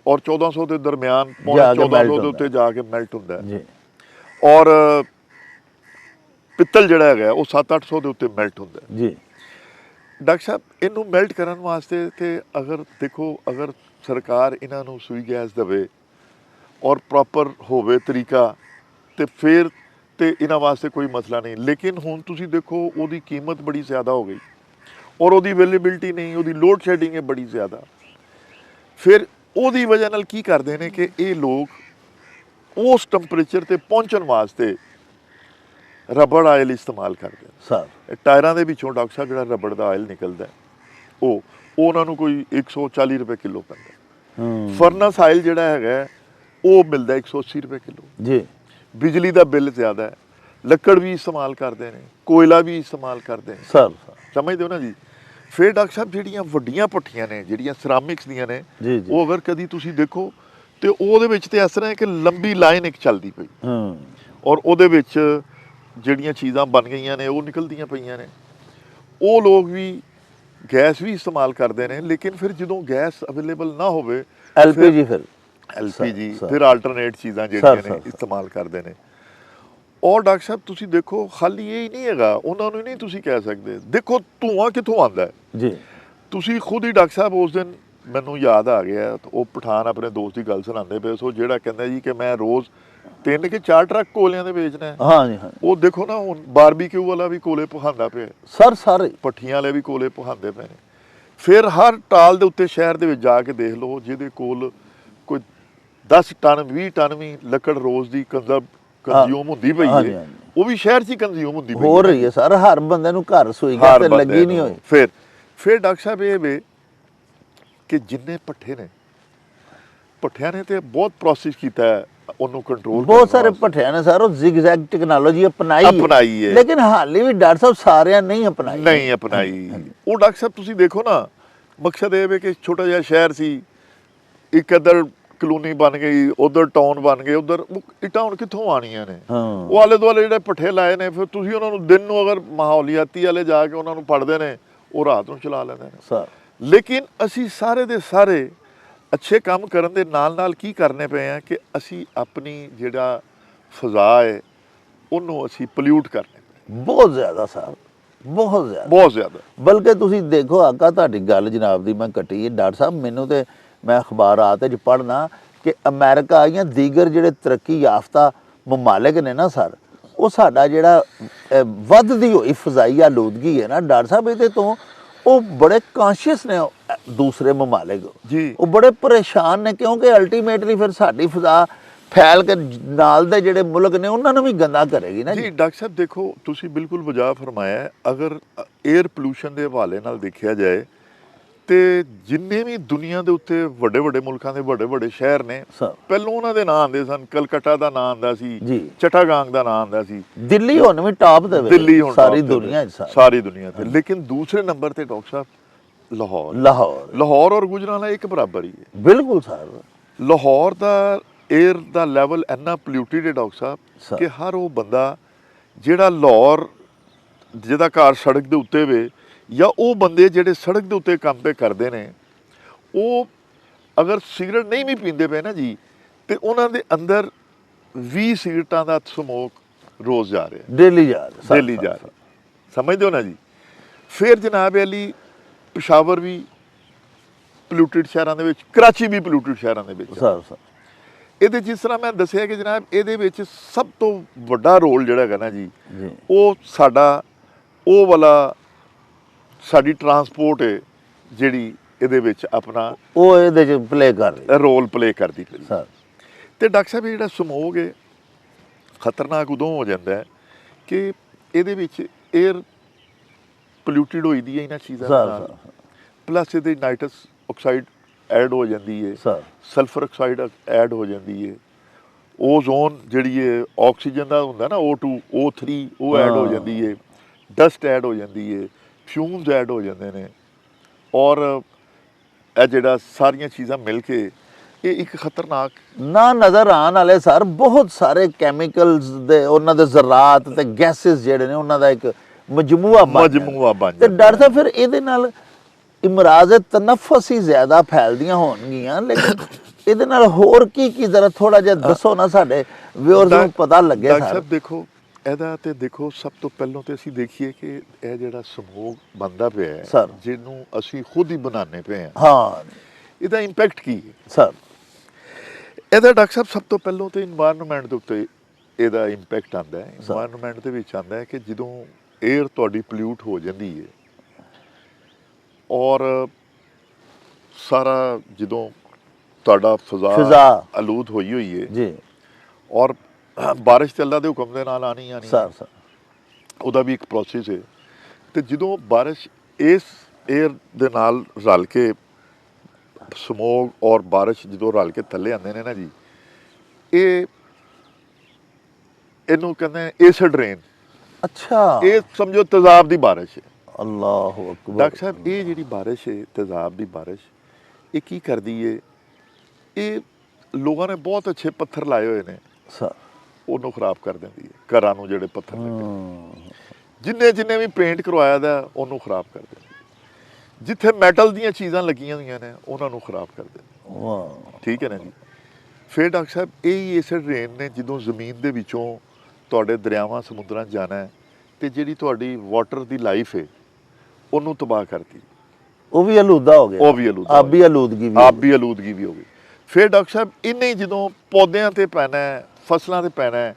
ਔਰ 1400 ਦੇ ਦਰਮਿਆਨ 1400 ਦੇ ਉੱਤੇ ਜਾ ਕੇ ਮੈਲਟ ਹੁੰਦਾ ਜੀ। ਔਰ ਪਿੱਤਲ ਜਿਹੜਾ ਹੈਗਾ ਉਹ 700-800 ਦੇ ਉੱਤੇ ਮੈਲਟ ਹੁੰਦਾ ਜੀ। ਡਾਕਟਰ ਸਾਹਿਬ ਇਹਨੂੰ ਮੈਲਟ ਕਰਨ ਵਾਸਤੇ ਤੇ ਅਗਰ ਦੇਖੋ ਅਗਰ ਸਰਕਾਰ ਇਹਨਾਂ ਨੂੰ ਸੂਈ ਗੈਸ ਦੇਵੇ ਔਰ ਪ੍ਰੋਪਰ ਹੋਵੇ ਤਰੀਕਾ ਤੇ ਫਿਰ ਤੇ ਇਹਨਾਂ ਵਾਸਤੇ ਕੋਈ ਮਸਲਾ ਨਹੀਂ। ਲੇਕਿਨ ਹੁਣ ਤੁਸੀਂ ਦੇਖੋ ਉਹਦੀ ਕੀਮਤ ਬੜੀ ਜ਼ਿਆਦਾ ਹੋ ਗਈ ਔਰ ਉਹਦੀ ਅਵੇਲੇਬਿਲਟੀ ਨਹੀਂ, ਉਹਦੀ ਲੋਡ ਸ਼ੈਡਿੰਗ ਹੈ ਬੜੀ ਜ਼ਿਆਦਾ। ਫਿਰ ਉਹਦੀ ਵਜ੍ਹਾ ਨਾਲ ਕੀ ਕਰਦੇ ਨੇ ਕਿ ਇਹ ਲੋਕ ਉਸ ਟੈਂਪਰੇਚਰ ਤੇ ਪਹੁੰਚਣ ਵਾਸਤੇ ਰਬੜ ਆਇਲ ਇਸਤੇਮਾਲ ਕਰਦੇ ਨੇ ਸਰ। ਟਾਇਰਾਂ ਦੇ ਵਿੱਚੋਂ ਡਾਕਟਰ ਸਾਹਿਬ ਜਿਹੜਾ ਰਬੜ ਦਾ ਆਇਲ ਨਿਕਲਦਾ ਉਹ ਉਹਨਾਂ ਨੂੰ ਕੋਈ 140 ਰੁਪਏ ਕਿਲੋ ਪੈਂਦਾ। ਫਰਨਸ ਆਇਲ ਜਿਹੜਾ ਹੈਗਾ ਉਹ ਮਿਲਦਾ 180 ਰੁਪਏ ਕਿਲੋ ਜੀ। ਬਿਜਲੀ ਦਾ ਬਿੱਲ ਜ਼ਿਆਦਾ ਹੈ, ਲੱਕੜ ਵੀ ਇਸਤੇਮਾਲ ਕਰਦੇ ਨੇ, ਕੋਇਲਾ ਵੀ ਇਸਤੇਮਾਲ ਕਰਦੇ ਨੇ ਸਰ। ਸਮਝਦੇ ਹੋ ਨਾ ਜੀ। ਫਿਰ ਡਾਕਟਰ ਸਾਹਿਬ ਜਿਹੜੀਆਂ ਵੱਡੀਆਂ ਭੱਠੀਆਂ ਨੇ ਜਿਹੜੀਆਂ ਸਰਾਮਿਕਸ ਦੀਆਂ ਨੇ ਉਹ ਅਗਰ ਕਦੀ ਤੁਸੀਂ ਦੇਖੋ ਤੇ ਉਹਦੇ ਵਿੱਚ ਤੇ ਇਸ ਤਰ੍ਹਾਂ ਹੈ ਕਿ ਲੰਬੀ ਲਾਈਨ ਇੱਕ ਚੱਲਦੀ ਪਈ ਔਰ ਉਹਦੇ ਵਿੱਚ ਜਿਹੜੀਆਂ ਚੀਜ਼ਾਂ ਬਣ ਗਈਆਂ ਨੇ ਉਹ ਨਿਕਲਦੀਆਂ ਪਈਆਂ ਨੇ। ਉਹ ਲੋਕ ਵੀ ਗੈਸ ਵੀ ਇਸਤੇਮਾਲ ਕਰਦੇ ਨੇ, ਲੇਕਿਨ ਫਿਰ ਜਦੋਂ ਗੈਸ ਅਵੇਲੇਬਲ ਨਾ ਹੋਵੇ ਐਲਪੀਜੀ ਫਿਰ ਆਲਟਰਨੇਟ ਚੀਜ਼ਾਂ ਜਿਹੜੀਆਂ ਨੇ ਇਸਤੇਮਾਲ ਕਰਦੇ ਨੇ। ਔਰ ਡਾਕਟਰ ਸਾਹਿਬ ਤੁਸੀਂ ਦੇਖੋ ਖਾਲੀ ਇਹ ਹੀ ਨਹੀਂ ਹੈਗਾ, ਉਹਨਾਂ ਨੂੰ ਨਹੀਂ ਤੁਸੀਂ ਕਹਿ ਸਕਦੇ। ਦੇਖੋ ਧੂੰਆਂ ਕਿੱਥੋਂ ਆਉਂਦਾ ਹੈ ਜੀ। ਤੁਸੀਂ ਖੁਦ ਹੀ ਡਾਕਟਰ ਸਾਹਿਬ ਉਸ ਦਿਨ ਮੈਨੂੰ ਯਾਦ ਆ ਗਿਆ, ਉਹ ਪਠਾਨ ਆਪਣੇ ਦੋਸਤ ਦੀ ਗੱਲ ਸੁਣਾਉਂਦੇ ਪਏ ਸੋ ਜਿਹੜਾ ਕਹਿੰਦਾ ਜੀ ਕਿ ਮੈਂ ਰੋਜ਼ 3 ਕਿ 4 ਟਰੱਕ ਕੋਲਿਆਂ ਦੇ ਵੇਚਣਾ। ਹਾਂ ਜੀ ਹਾਂ। ਉਹ ਦੇਖੋ ਨਾ ਹੁਣ ਬਾਰਬੀਕਿਊ ਵਾਲਾ ਵੀ ਕੋਲੇ ਪਹਾਂਦਾ ਪਿਆ ਸਰ, ਸਾਰੇ ਭੱਠੀਆਂ ਵਾਲੇ ਵੀ ਕੋਲੇ ਪਹਾਂਦੇ ਪਏ ਨੇ। ਫਿਰ ਹਰ ਟਾਲ ਦੇ ਉੱਤੇ ਸ਼ਹਿਰ ਦੇ ਵਿੱਚ ਜਾ ਕੇ ਦੇਖ ਲਓ ਜਿਹਦੇ ਕੋਲ ਕੋਈ 10 ਟਨ 20 ਟਨ ਵੀ ਲੱਕੜ ਰੋਜ਼ ਦੀ ਕੰਜ਼ਿਊਮ ਹੁੰਦੀ ਪਈ ਹੈ, ਉਹ ਵੀ ਸ਼ਹਿਰ 'ਚ ਹੀ ਕੰਜ਼ਿਊਮ ਹੁੰਦੀ ਪਈ ਹੋ ਰਹੀ ਹੈ ਸਰ। ਹਰ ਬੰਦੇ ਨੂੰ ਘਰ ਸੋਈ ਗਿਆ ਤੇ ਲੱਗੀ ਨਹੀਂ ਹੋਈ। ਫਿਰ ਡਾਕਟਰ ਸਾਹਿਬ ਇਹ ਵੇ ਕਿ ਜਿੰਨੇ ਭੱਠੇ ਨੇ ਭੱਠਿਆਂ ਨੇ ਤੇ ਬਹੁਤ ਪ੍ਰੋਸੈਸ ਕੀਤਾ ਹੈ ਉਹਨੂੰ ਕੰਟਰੋਲ। ਬਹੁਤ ਸਾਰੇ ਭੱਠਿਆਂ ਨੇ ਸਰ ਉਹ ਜ਼ਿਗਜ਼ੈਗ ਟੈਕਨੋਲੋਜੀ ਅਪਣਾਈ ਹੈ, ਲੇਕਿਨ ਹਾਲੇ ਵੀ ਡਾਕਟਰ ਸਾਹਿਬ ਸਾਰਿਆਂ ਨਹੀਂ ਅਪਣਾਈ। ਉਹ ਡਾਕਟਰ ਸਾਹਿਬ ਤੁਸੀਂ ਦੇਖੋ ਨਾ, ਮਕਸਦ ਇਹ ਵੇ ਕਿ ਛੋਟਾ ਜਿਹਾ ਸ਼ਹਿਰ ਸੀ, ਇੱਕ ਇੱਧਰ ਕਲੋਨੀ ਬਣ ਗਈ, ਉਧਰ ਟਾਊਨ ਬਣ ਗਏ, ਉਧਰ ਇੱਟਾਂ ਹੁਣ ਕਿੱਥੋਂ ਆਣੀਆਂ ਨੇ? ਉਹ ਆਲੇ ਦੁਆਲੇ ਜਿਹੜੇ ਭੱਠੇ ਲਾਏ ਨੇ, ਫਿਰ ਤੁਸੀਂ ਉਹਨਾਂ ਨੂੰ ਦਿਨ ਨੂੰ ਅਗਰ ਮਾਹੌਲੀਆਤੀ ਵਾਲੇ ਜਾ ਕੇ ਉਹਨਾਂ ਨੂੰ ਪੜ੍ਹਦੇ ਨੇ, ਉਹ ਰਾਤ ਨੂੰ ਚਲਾ ਲੈਂਦੇ ਨੇ ਸਰ। ਲੇਕਿਨ ਅਸੀਂ ਸਾਰੇ ਦੇ ਸਾਰੇ ਅੱਛੇ ਕੰਮ ਕਰਨ ਦੇ ਨਾਲ ਨਾਲ ਕੀ ਕਰਨੇ ਪਏ ਆ ਕਿ ਅਸੀਂ ਆਪਣੀ ਜਿਹੜਾ ਫਜ਼ਾ ਹੈ ਉਹਨੂੰ ਅਸੀਂ ਪੋਲਿਊਟ ਕਰਨੇ ਬਹੁਤ ਜ਼ਿਆਦਾ ਸਰ। ਬਹੁਤ ਜ਼ਿਆਦਾ। ਬਹੁਤ ਜ਼ਿਆਦਾ। ਬਲਕਿ ਤੁਸੀਂ ਦੇਖੋ ਆਕਾ, ਤੁਹਾਡੀ ਗੱਲ ਜਨਾਬ ਦੀ ਮੈਂ ਕੱਟੀ ਹੈ ਡਾਕਟਰ ਸਾਹਿਬ, ਮੈਨੂੰ ਤੇ ਮੈਂ ਅਖਬਾਰਾਤ 'ਚ ਪੜ੍ਹਨਾ ਕਿ ਅਮਰੀਕਾ ਜਾਂ ਦੀਗਰ ਜਿਹੜੇ ਤਰੱਕੀ ਯਾਫਤਾ ਮਮਾਲਿਕ ਨੇ ਨਾ ਸਰ, ਉਹ ਸਾਡਾ ਜਿਹੜਾ ਵੱਧਦੀ ਹੋਈ ਫਜ਼ਾਈ ਆਲੂਦਗੀ ਹੈ ਨਾ ਡਾਕਟਰ ਸਾਹਿਬ, ਇਹਦੇ ਤੋਂ ਉਹ ਬੜੇ ਕੌਨਸ਼ੀਅਸ ਨੇ ਦੂਸਰੇ ਮਮਾਲਿਕ ਜੀ। ਉਹ ਬੜੇ ਪਰੇਸ਼ਾਨ ਨੇ, ਕਿਉਂਕਿ ਅਲਟੀਮੇਟਲੀ ਫਿਰ ਸਾਡੀ ਫਜ਼ਾ ਫੈਲ ਕੇ ਨਾਲ ਦੇ ਜਿਹੜੇ ਮੁਲਕ ਨੇ ਉਹਨਾਂ ਨੂੰ ਵੀ ਗੰਦਾ ਕਰੇਗੀ ਨਾ ਜੀ। ਡਾਕਟਰ ਸਾਹਿਬ ਦੇਖੋ, ਤੁਸੀਂ ਬਿਲਕੁਲ ਵਜਾ ਫਰਮਾਇਆ, ਅਗਰ 에ਅਰ ਪੋਲੂਸ਼ਨ ਦੇ ਹਵਾਲੇ ਨਾਲ ਦੇਖਿਆ ਜਾਏ ਤੇ ਜਿੰਨੇ ਵੀ ਦੁਨੀਆ ਦੇ ਉੱਤੇ ਵੱਡੇ ਵੱਡੇ ਮੁਲਕਾਂ ਦੇ ਵੱਡੇ ਵੱਡੇ ਸ਼ਹਿਰ ਨੇ, ਪਹਿਲਾਂ ਉਹਨਾਂ ਦੇ ਨਾਂ ਆਉਂਦੇ ਸਨ। ਕਲਕੱਤਾ ਦਾ ਨਾਂ ਆਉਂਦਾ ਸੀ, ਚਟਾਗਾਂਗ ਦਾ ਨਾਂ ਆਉਂਦਾ ਸੀ, ਦਿੱਲੀ ਹੁਣ ਵੀ ਟਾਪ ਦੇ ਵਿੱਚ, ਦਿੱਲੀ ਹੁਣ ਸਾਰੀ ਦੁਨੀਆ 'ਚ, ਸਾਰੀ ਦੁਨੀਆ ਤੇ। ਲੇਕਿਨ ਦੂਸਰੇ ਨੰਬਰ ਤੇ ਡਾਕਟਰ ਸਾਹਿਬ ਲਾਹੌਰ ਔਰ ਗੁਜਰਾਂਵਾਲਾ ਇੱਕ ਬਰਾਬਰ ਹੀ ਹੈ। ਬਿਲਕੁਲ ਸਰ। ਲਾਹੌਰ ਦਾ 에ਅਰ ਦਾ ਲੈਵਲ ਇੰਨਾ ਪੋਲਿਊਟਿਡ ਹੈ ਡਾਕਟਰ ਸਾਹਿਬ ਕਿ ਹਰ ਉਹ ਬੰਦਾ ਜਿਹੜਾ ਲਾਹੌਰ, ਜਿਹਦਾ ਘਰ ਸੜਕ ਦੇ ਉੱਤੇ ਵੇ, ਜਾਂ ਉਹ ਬੰਦੇ ਜਿਹੜੇ ਸੜਕ ਦੇ ਉੱਤੇ ਕੰਮ ਪੇ ਕਰਦੇ ਨੇ, ਉਹ ਅਗਰ ਸਿਗਰਟ ਨਹੀਂ ਵੀ ਪੀਂਦੇ ਪਏ ਨਾ ਜੀ, ਤੇ ਉਹਨਾਂ ਦੇ ਅੰਦਰ 20 ਸਿਗਰਟਾਂ ਦਾ ਸਮੋਕ ਰੋਜ਼ ਜਾ ਰਿਹਾ, ਡੇਲੀ ਜਾ ਰਿਹਾ। ਸਮਝਦੇ ਹੋ ਨਾ ਜੀ। ਫਿਰ ਜਨਾਬ ਅਲੀ ਪਸ਼ਾਵਰ ਵੀ ਪੋਲਿਊਟਿਡ ਸ਼ਹਿਰਾਂ ਦੇ ਵਿੱਚ, ਕਰਾਚੀ ਵੀ ਪੋਲਿਊਟਿਡ ਸ਼ਹਿਰਾਂ ਦੇ ਵਿੱਚ। ਇਹਦੇ ਜਿਸ ਤਰ੍ਹਾਂ ਮੈਂ ਦੱਸਿਆ ਕਿ ਜਨਾਬ, ਇਹਦੇ ਵਿੱਚ ਸਭ ਤੋਂ ਵੱਡਾ ਰੋਲ ਜਿਹੜਾ ਹੈਗਾ ਨਾ ਜੀ, ਉਹ ਸਾਡਾ ਉਹ ਵਾਲਾ ਸਾਡੀ ਟਰਾਂਸਪੋਰਟ ਹੈ ਜਿਹੜੀ ਇਹਦੇ ਵਿੱਚ ਆਪਣਾ ਉਹ ਇਹਦੇ 'ਚ ਪਲੇ ਕਰ ਰਹੀ, ਰੋਲ ਪਲੇ ਕਰਦੀ ਪਈ ਸਰ। ਤੇ ਡਾਕਟਰ ਸਾਹਿਬ, ਇਹ ਜਿਹੜਾ ਸਮੋਗ ਹੈ ਖਤਰਨਾਕ ਉਦੋਂ ਹੋ ਜਾਂਦਾ ਹੈ ਕਿ ਇਹਦੇ ਵਿੱਚ 에ਅਰ ਪੋਲਿਊਟਿਡ ਹੋਈ ਦੀ ਹੈ ਇਹਨਾਂ ਚੀਜ਼ਾਂ ਨਾਲ, ਪਲੱਸ ਇਹਦੇ ਨਾਈਟਰਸ ਆਕਸਾਈਡ ਐਡ ਹੋ ਜਾਂਦੀ ਹੈ, ਸਲਫਰ ਆਕਸਾਈਡ ਐਡ ਹੋ ਜਾਂਦੀ ਹੈ, ਓਜ਼ੋਨ ਜਿਹੜੀ ਹੈ ਆਕਸੀਜਨ ਦਾ ਹੁੰਦਾ ਨਾ O2 O3 ਉਹ ਐਡ ਹੋ ਜਾਂਦੀ ਹੈ, ਡਸਟ ਐਡ ਹੋ ਜਾਂਦੀ ਹੈ, ਫਿਊਮਸ ਐਡ ਹੋ ਜਾਂਦੇ ਨੇ, ਔਰ ਇਹ ਜਿਹੜਾ ਸਾਰੀਆਂ ਚੀਜ਼ਾਂ ਮਿਲ ਕੇ ਇਹ ਇੱਕ ਖਤਰਨਾਕ ਨਾ ਨਜ਼ਰ ਆਉਣ ਵਾਲੇ ਸਰ ਬਹੁਤ ਸਾਰੇ ਕੈਮੀਕਲਸ ਦੇ, ਉਹਨਾਂ ਦੇ ਜ਼ਰਾਤ ਤੇ ਗੈਸਿਸ ਜਿਹੜੇ ਨੇ ਉਹਨਾਂ ਦਾ ਇੱਕ ਮਜਮੂਆ ਬਣ ਜਾਂਦਾ। ਤੇ ਡਰ ਤਾਂ ਫਿਰ ਇਹਦੇ ਨਾਲ ਇਮਰਾਜ਼ ਤਨਫਸ ਹੀ ਜ਼ਿਆਦਾ ਫੈਲਦੀਆਂ ਹੋਣਗੀਆਂ, ਲੇਕਿਨ ਇਹਦੇ ਨਾਲ ਹੋਰ ਕੀ ਜ਼ਰਾ ਥੋੜਾ ਜਿਹਾ ਦੱਸੋ ਨਾ, ਸਾਡੇ ਵਿਊਅਰਸ ਨੂੰ ਪਤਾ ਲੱਗੇ। ਡਾਕਟਰ ਸਾਹਿਬ ਦੇਖੋ, ਇਹਦਾ ਤੇ ਦੇਖੋ, ਸਭ ਤੋਂ ਪਹਿਲਾਂ ਤੇ ਅਸੀਂ ਦੇਖੀਏ ਕਿ ਇਹ ਜਿਹੜਾ ਸਮੋਗ ਬਣਦਾ ਪਿਆ ਹੈ, ਜਿਹਨੂੰ ਅਸੀਂ ਖੁਦ ਹੀ ਬਣਾਉਂਦੇ ਪਏ ਹਾਂ, ਇਹਦਾ ਇੰਪੈਕਟ ਕੀ ਹੈ ਸਰ? ਇਹਦਾ ਡਾਕਟਰ ਸਾਹਿਬ ਸਭ ਤੋਂ ਪਹਿਲਾਂ ਤੇ ਇਨਵਾਇਰਨਮੈਂਟ ਦੇ ਉੱਤੇ ਇਹਦਾ ਇੰਪੈਕਟ ਆਉਂਦਾ ਹੈ। ਇਨਵਾਇਰਨਮੈਂਟ ਦੇ ਵਿੱਚ ਆਉਂਦਾ ਹੈ ਕਿ ਜਦੋਂ 에ਅਰ ਤੁਹਾਡੀ ਪੋਲਿਊਟ ਹੋ ਜਾਂਦੀ ਹੈ, ਔਰ ਸਾਰਾ ਜਦੋਂ ਤੁਹਾਡਾ ਫਜ਼ਾ ਆਲੂਦ ਹੋਈ ਹੈ ਜੀ, ਔਰ ਬਾਰਿਸ਼ ਤੇ ਅੱਲਾ ਦੇ ਹੁਕਮ ਦੇ ਨਾਲ ਆਣੀ ਉਹਦਾ ਵੀ ਇੱਕ ਪ੍ਰੋਸੈਸ ਹੈ। ਤੇ ਜਦੋਂ ਬਾਰਿਸ਼ ਇਸ 에ਅਰ ਦੇ ਨਾਲ ਰਲ ਕੇ, ਸਮੋਗ ਔਰ ਬਾਰਿਸ਼ ਜਦੋਂ ਰਲ ਕੇ ਥੱਲੇ ਆਉਂਦੇ ਨੇ ਨਾ ਜੀ, ਇਹਨੂੰ ਕਹਿੰਦੇ ਐਸਿਡ ਰੇਨ। ਅੱਛਾ, ਇਹ ਸਮਝੋ ਤੇਜ਼ਾਬ ਦੀ ਬਾਰਿਸ਼ ਹੈ। ਅੱਲਾਹੁ ਅਕਬਰ। ਡਾਕਟਰ ਸਾਹਿਬ, ਇਹ ਜਿਹੜੀ ਬਾਰਿਸ਼ ਹੈ, ਤੇਜ਼ਾਬ ਦੀ ਬਾਰਿਸ਼, ਇਹ ਕੀ ਕਰਦੀ ਹੈ? ਇਹ ਲੋਕਾਂ ਨੇ ਬਹੁਤ ਅੱਛੇ ਪੱਥਰ ਲਾਏ ਹੋਏ ਨੇ, ਉਹਨੂੰ ਖਰਾਬ ਕਰ ਦਿੰਦੀ ਹੈ। ਘਰਾਂ ਨੂੰ ਜਿਹੜੇ ਪੱਥਰ ਲੱਗੇ, ਜਿੰਨੇ ਵੀ ਪੇਂਟ ਕਰਵਾਇਆ ਦਾ ਉਹਨੂੰ ਖਰਾਬ ਕਰ ਦਿੰਦੀ ਹੈ। ਜਿੱਥੇ ਮੈਟਲ ਦੀਆਂ ਚੀਜ਼ਾਂ ਲੱਗੀਆਂ ਹੋਈਆਂ ਨੇ ਉਹਨਾਂ ਨੂੰ ਖਰਾਬ ਕਰ ਦਿੰਦੀ। ਠੀਕ ਹੈ ਨਾ ਜੀ। ਫਿਰ ਡਾਕਟਰ ਸਾਹਿਬ, ਇਹ ਐਸਿਡ ਰੇਨ ਨੇ ਜਦੋਂ ਜ਼ਮੀਨ ਦੇ ਵਿੱਚੋਂ ਤੁਹਾਡੇ ਦਰਿਆਵਾਂ ਸਮੁੰਦਰਾਂ 'ਚ ਜਾਣਾ ਹੈ, ਤੇ ਜਿਹੜੀ ਤੁਹਾਡੀ ਵਾਟਰ ਦੀ ਲਾਈਫ ਹੈ ਉਹਨੂੰ ਤਬਾਹ ਕਰਤੀ। ਉਹ ਵੀ ਆਲੂਦਾ ਹੋ ਗਿਆ, ਆਬੀ ਆਲੂਦਗੀ ਵੀ ਹੋ ਗਈ। ਫਿਰ ਡਾਕਟਰ ਸਾਹਿਬ, ਇਹਨੇ ਜਦੋਂ ਪੌਦਿਆਂ ਤੇ ਪੈਣਾ, ਫਸਲਾਂ ਤੇ ਪੈਣਾ,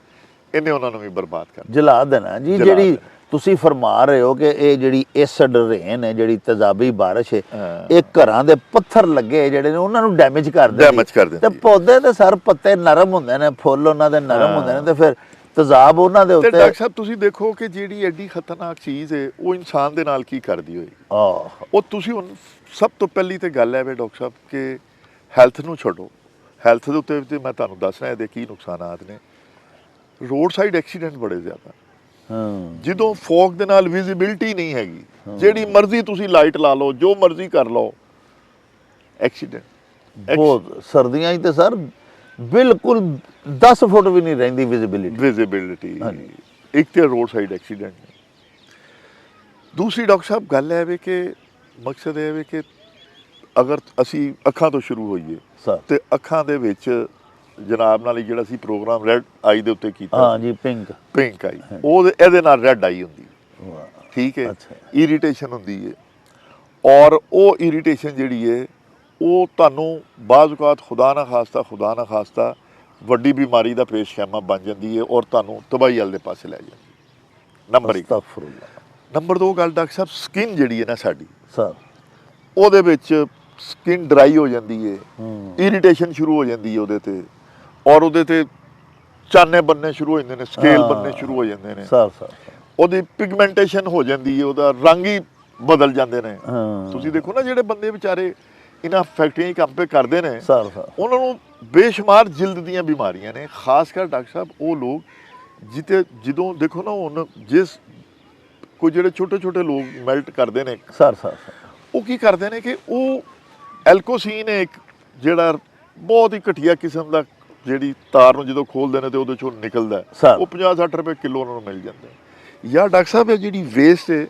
ਇਹਨੇ ਉਹਨਾਂ ਨੂੰ ਵੀ ਬਰਬਾਦ ਕਰ ਜਲਾ ਦੇਣਾ ਜੀ। ਜਿਹੜੀ ਤੁਸੀਂ ਫਰਮਾ ਰਹੇ ਹੋ ਕਿ ਇਹ ਜਿਹੜੀ ਐਸਿਡ ਰੇਨ ਹੈ, ਜਿਹੜੀ ਤੇਜ਼ਾਬੀ ਬਾਰਿਸ਼ ਹੈ, ਇਹ ਘਰਾਂ ਦੇ ਪੱਥਰ ਲੱਗੇ ਜਿਹੜੇ ਨੇ ਉਹਨਾਂ ਨੂੰ ਡੈਮੇਜ ਕਰ ਦਿੰਦੀ। ਤੇ ਪੌਦੇ ਦੇ ਸਰ ਪੱਤੇ ਨਰਮ ਹੁੰਦੇ ਨੇ, ਫੁੱਲ ਉਹਨਾਂ ਦੇ ਨਰਮ ਹੁੰਦੇ ਨੇ, ਤੇ ਫਿਰ ਤੇਜ਼ਾਬ ਉਹਨਾਂ ਦੇ ਉੱਤੇ। ਡਾਕਟਰ ਸਾਹਿਬ, ਤੁਸੀਂ ਦੇਖੋ ਕਿ ਜਿਹੜੀ ਐਡੀ ਖਤਰਨਾਕ ਚੀਜ਼ ਹੈ ਉਹ ਇਨਸਾਨ ਦੇ ਨਾਲ ਕੀ ਕਰਦੀ ਹੋਈ। ਉਹ ਤੁਸੀਂ ਹੁਣ ਸਭ ਤੋਂ ਪਹਿਲੀ ਤੇ ਗੱਲ ਹੈ ਵੇ ਡਾਕਟਰ ਸਾਹਿਬ ਕਿ ਹੈਲਥ ਨੂੰ ਛੱਡੋ, ਹੈਲਥ ਦੇ ਉੱਤੇ ਤੇ ਮੈਂ ਤੁਹਾਨੂੰ ਦੱਸ ਰਿਹਾ ਇਹਦੇ ਕੀ ਨੁਕਸਾਨਾਤ ਨੇ। ਰੋਡ ਸਾਈਡ ਐਕਸੀਡੈਂਟ ਬੜੇ ਜ਼ਿਆਦਾ, ਜਦੋਂ ਫੌਗ ਦੇ ਨਾਲ ਵਿਜ਼ਿਬਿਲਿਟੀ ਨਹੀਂ ਹੈਗੀ, ਜਿਹੜੀ ਮਰਜ਼ੀ ਤੁਸੀਂ ਲਾਈਟ ਲਾ ਲਓ, ਜੋ ਮਰਜ਼ੀ ਕਰ ਲਓ, ਐਕਸੀਡੈਂਟ ਬਹੁਤ। ਸਰਦੀਆਂ 'ਚ ਤੇ ਸਰ ਬਿਲਕੁਲ 10 ਫੁੱਟ ਵੀ ਨਹੀਂ ਰਹਿੰਦੀ ਵਿਜ਼ਿਬਿਲਿਟੀ। ਇੱਕ ਤੇ ਰੋਡ ਸਾਈਡ ਐਕਸੀਡੈਂਟ। ਦੂਸਰੀ ਡਾਕਟਰ ਸਾਹਿਬ ਗੱਲ ਹੈ ਵੇ ਕਿ ਮਕਸਦ ਇਹ ਵੇ ਕਿ ਅਗਰ ਅਸੀਂ ਅੱਖਾਂ ਤੋਂ ਸ਼ੁਰੂ ਹੋਈਏ ਤੇ ਅੱਖਾਂ ਦੇ ਵਿੱਚ ਜਨਾਬ ਨਾਲ ਜਿਹੜਾ ਸੀ ਪ੍ਰੋਗਰਾਮ ਰੈੱਡ ਆਈ ਦੇ ਉੱਤੇ ਕੀਤਾ, ਜੀ, ਪਿੰਕ ਆਈ, ਉਹ ਇਹਦੇ ਨਾਲ ਰੈੱਡ ਆਈ ਹੁੰਦੀ। ਠੀਕ ਹੈ, ਅੱਛਾ। ਇਰੀਟੇਸ਼ਨ ਹੁੰਦੀ ਹੈ, ਔਰ ਉਹ ਇਰੀਟੇਸ਼ਨ ਜਿਹੜੀ ਹੈ ਉਹ ਤੁਹਾਨੂੰ ਬਾਜ਼ ਔਕਾਤ ਖੁਦਾ ਨਾ ਖਾਸਤਾ ਵੱਡੀ ਬਿਮਾਰੀ ਦਾ ਪੇਸ਼ਖਾਨਾ ਬਣ ਜਾਂਦੀ ਹੈ ਔਰ ਤੁਹਾਨੂੰ ਤਬਾਹੀ ਵਾਲੇ ਪਾਸੇ ਲੈ ਜਾਂਦੀ ਹੈ। ਨੰਬਰ 1। ਅਸਤਗਫੁਰੁल्लाह। ਨੰਬਰ 2 ਗੱਲ ਡਾਕਟਰ ਸਾਹਿਬ, ਸਕਿਨ ਜਿਹੜੀ ਹੈ ਨਾ ਸਾਡੀ, ਸਰ ਉਹਦੇ ਵਿੱਚ ਸਕਿਨ ਡਰਾਈ ਹੋ ਜਾਂਦੀ ਹੈ, ਇਰੀਟੇਸ਼ਨ ਸ਼ੁਰੂ ਹੋ ਜਾਂਦੀ ਹੈ ਉਹਦੇ ਤੇ, ਔਰ ਉਹਦੇ ਤੇ ਚਾਨੇ ਬੰਨੇ ਸ਼ੁਰੂ ਹੋ ਜਾਂਦੇ ਨੇ, ਸਕੇਲ ਬੰਨੇ ਸ਼ੁਰੂ ਹੋ ਜਾਂਦੇ ਨੇ, ਸਰ ਉਹਦੀ ਪਿਗਮੈਂਟੇਸ਼ਨ ਹੋ ਜਾਂਦੀ ਹੈ, ਉਹਦਾ ਰੰਗ ਹੀ ਬਦਲ ਜਾਂਦੇ ਨੇ। ਹਾਂ। ਤੁਸੀਂ ਦੇਖੋ ਨਾ ਜਿਹੜੇ ਬੰਦੇ ਵਿਚਾਰੇ ਇਹਨਾਂ ਫੈਕਟਰੀਆਂ 'ਚ ਕੰਮ 'ਤੇ ਕਰਦੇ ਨੇ, ਸਰ ਉਹਨਾਂ ਨੂੰ ਬੇਸ਼ੁਮਾਰ ਜਿਲਦ ਦੀਆਂ ਬਿਮਾਰੀਆਂ ਨੇ, ਖਾਸ ਕਰ ਡਾਕਟਰ ਸਾਹਿਬ ਉਹ ਲੋਕ ਜਦੋਂ ਦੇਖੋ ਨਾ ਹੁਣ ਜਿਸ ਕੋਈ ਜਿਹੜੇ ਛੋਟੇ ਛੋਟੇ ਲੋਕ ਮੈਲਟ ਕਰਦੇ ਨੇ, ਸਰ ਉਹ ਕੀ ਕਰਦੇ ਨੇ ਕਿ ਉਹ ਐਲਕੋਸੀਨ ਹੈ ਇੱਕ ਜਿਹੜਾ ਬਹੁਤ ਹੀ ਘਟੀਆ ਕਿਸਮ ਦਾ, ਜਿਹੜੀ ਤਾਰ ਨੂੰ ਜਦੋਂ ਖੋਲਦੇ ਨੇ ਤੇ ਉਹਦੇ ਚੋਂ ਨਿਕਲਦਾ ਹੈ, ਸਰ। ਉਹ 50-60 ਰੁਪਏ ਕਿਲੋ ਉਹਨਾਂ ਨੂੰ ਮਿਲ ਜਾਂਦਾ ਹੈ। ਜਾਂ ਡਾਕਟਰ ਸਾਹਿਬ ਇਹ ਜਿਹੜੀ ਵੇਸਟ ਹੈ,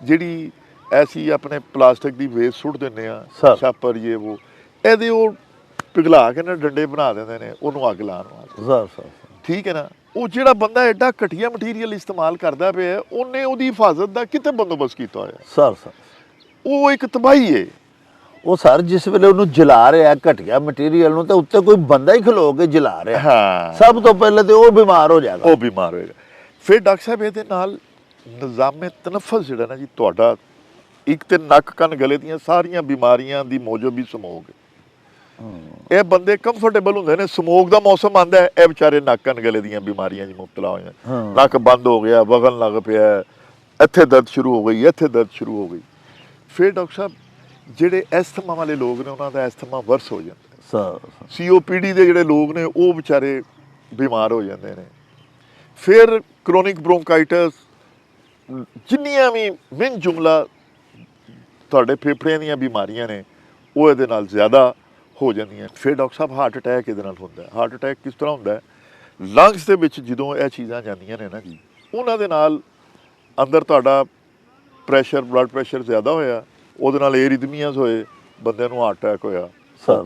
ਜਿਹੜੀ ਐਸੀ ਆਪਣੇ ਪਲਾਸਟਿਕ ਦੀ ਵੇਸਟ ਸੁੱਟ ਦਿੰਦੇ ਆ, ਸਰ। ਛਾਪਰ ਉਹ ਇਹਦੇ ਉਹ ਪਿਘਲਾ ਕੇ ਨਾ ਡੰਡੇ ਬਣਾ ਦਿੰਦੇ ਨੇ ਉਹਨੂੰ ਅੱਗ ਲਾਉਣ ਵਾਸਤੇ। ਸਰ ਠੀਕ ਹੈ ਨਾ, ਉਹ ਜਿਹੜਾ ਬੰਦਾ ਐਡਾ ਘਟੀਆ ਮਟੀਰੀਅਲ ਇਸਤੇਮਾਲ ਕਰਦਾ ਪਿਆ, ਉਹਨੇ ਉਹਦੀ ਹਿਫਾਜ਼ਤ ਦਾ ਕਿਤੇ ਬੰਦੋਬਸਤ ਕੀਤਾ ਹੋਇਆ। ਸਰ ਉਹ ਇੱਕ ਤਬਾਹੀ ਹੈ। ਉਹ ਸਰ ਜਿਸ ਵੇਲੇ ਉਹਨੂੰ ਜਲਾ ਰਿਹਾ ਘਟੀਆ ਮਟੀਰੀਅਲ ਨੂੰ, ਤੇ ਉੱਤੇ ਕੋਈ ਬੰਦਾ ਹੀ ਖਲੋ ਕੇ ਜਲਾ ਰਿਹਾ, ਹਾਂ, ਸਭ ਤੋਂ ਪਹਿਲੇ ਤੇ ਉਹ ਬਿਮਾਰ ਹੋ ਜਾਏਗਾ। ਉਹ ਬਿਮਾਰ ਹੋਏਗਾ। ਫਿਰ ਡਾਕਟਰ ਸਾਹਿਬ ਇਹਦੇ ਨਾਲ ਨਿਜ਼ਾਮੇ ਤਨਫਸ ਜਿਹੜਾ ਨਾ ਜੀ ਤੁਹਾਡਾ, ਇੱਕ ਤੇ ਨੱਕ ਕੰਨ ਗਲੇ ਦੀਆਂ ਸਾਰੀਆਂ ਬਿਮਾਰੀਆਂ ਦੀ ਮੌਜੂਦ ਵੀ ਸਮੋਗ ਹੈ। ਇਹ ਬੰਦੇ ਕੰਫਰਟੇਬਲ ਹੁੰਦੇ ਨੇ, ਸਮੋਗ ਦਾ ਮੌਸਮ ਆਉਂਦਾ, ਇਹ ਵਿਚਾਰੇ ਨੱਕ ਕੰਨ ਗਲੇ ਦੀਆਂ ਬਿਮਾਰੀਆਂ 'ਚ ਮੁਬਤਲਾ ਹੋ ਜਾਂਦੇ, ਨੱਕ ਬੰਦ ਹੋ ਗਿਆ, ਵਗਣ ਲੱਗ ਪਿਆ, ਇੱਥੇ ਦਰਦ ਸ਼ੁਰੂ ਹੋ ਗਈ, ਇੱਥੇ ਦਰਦ ਸ਼ੁਰੂ ਹੋ ਗਈ। ਫਿਰ ਡਾਕਟਰ ਸਾਹਿਬ ਜਿਹੜੇ ਐਸਥਮਾ ਵਾਲੇ ਲੋਕ ਨੇ, ਉਹਨਾਂ ਦਾ ਐਸਥਮਾ ਵਰਸ ਹੋ ਜਾਂਦਾ। ਸਰ COPD ਦੇ ਜਿਹੜੇ ਲੋਕ ਨੇ ਉਹ ਵਿਚਾਰੇ ਬਿਮਾਰ ਹੋ ਜਾਂਦੇ ਨੇ। ਫਿਰ ਕ੍ਰੋਨਿਕ ਬ੍ਰੋਂਕਾਈਟਸ, ਜਿੰਨੀਆਂ ਵੀ ਮਿਨ ਜੁਮਲਾ ਤੁਹਾਡੇ ਫੇਫੜਿਆਂ ਦੀਆਂ ਬਿਮਾਰੀਆਂ ਨੇ, ਉਹ ਇਹਦੇ ਨਾਲ ਜ਼ਿਆਦਾ ਹੋ ਜਾਂਦੀਆਂ। ਫਿਰ ਡਾਕਟਰ ਸਾਹਿਬ ਹਾਰਟ ਅਟੈਕ ਇਹਦੇ ਨਾਲ ਹੁੰਦਾ। ਹਾਰਟ ਅਟੈਕ ਕਿਸ ਤਰ੍ਹਾਂ ਹੁੰਦਾ ਹੈ? ਲੰਗਸ ਦੇ ਵਿੱਚ ਜਦੋਂ ਇਹ ਚੀਜ਼ਾਂ ਜਾਂਦੀਆਂ ਨੇ ਨਾ ਜੀ, ਉਹਨਾਂ ਦੇ ਨਾਲ ਅੰਦਰ ਤੁਹਾਡਾ ਪ੍ਰੈਸ਼ਰ, ਬਲੱਡ ਪ੍ਰੈਸ਼ਰ ਜ਼ਿਆਦਾ ਹੋਇਆ, ਉਹਦੇ ਨਾਲ ਏਰਿਥਮੀਆਸ ਹੋਏ, ਬੰਦੇ ਨੂੰ ਹਾਰਟ ਅਟੈਕ ਹੋਇਆ। ਸਰ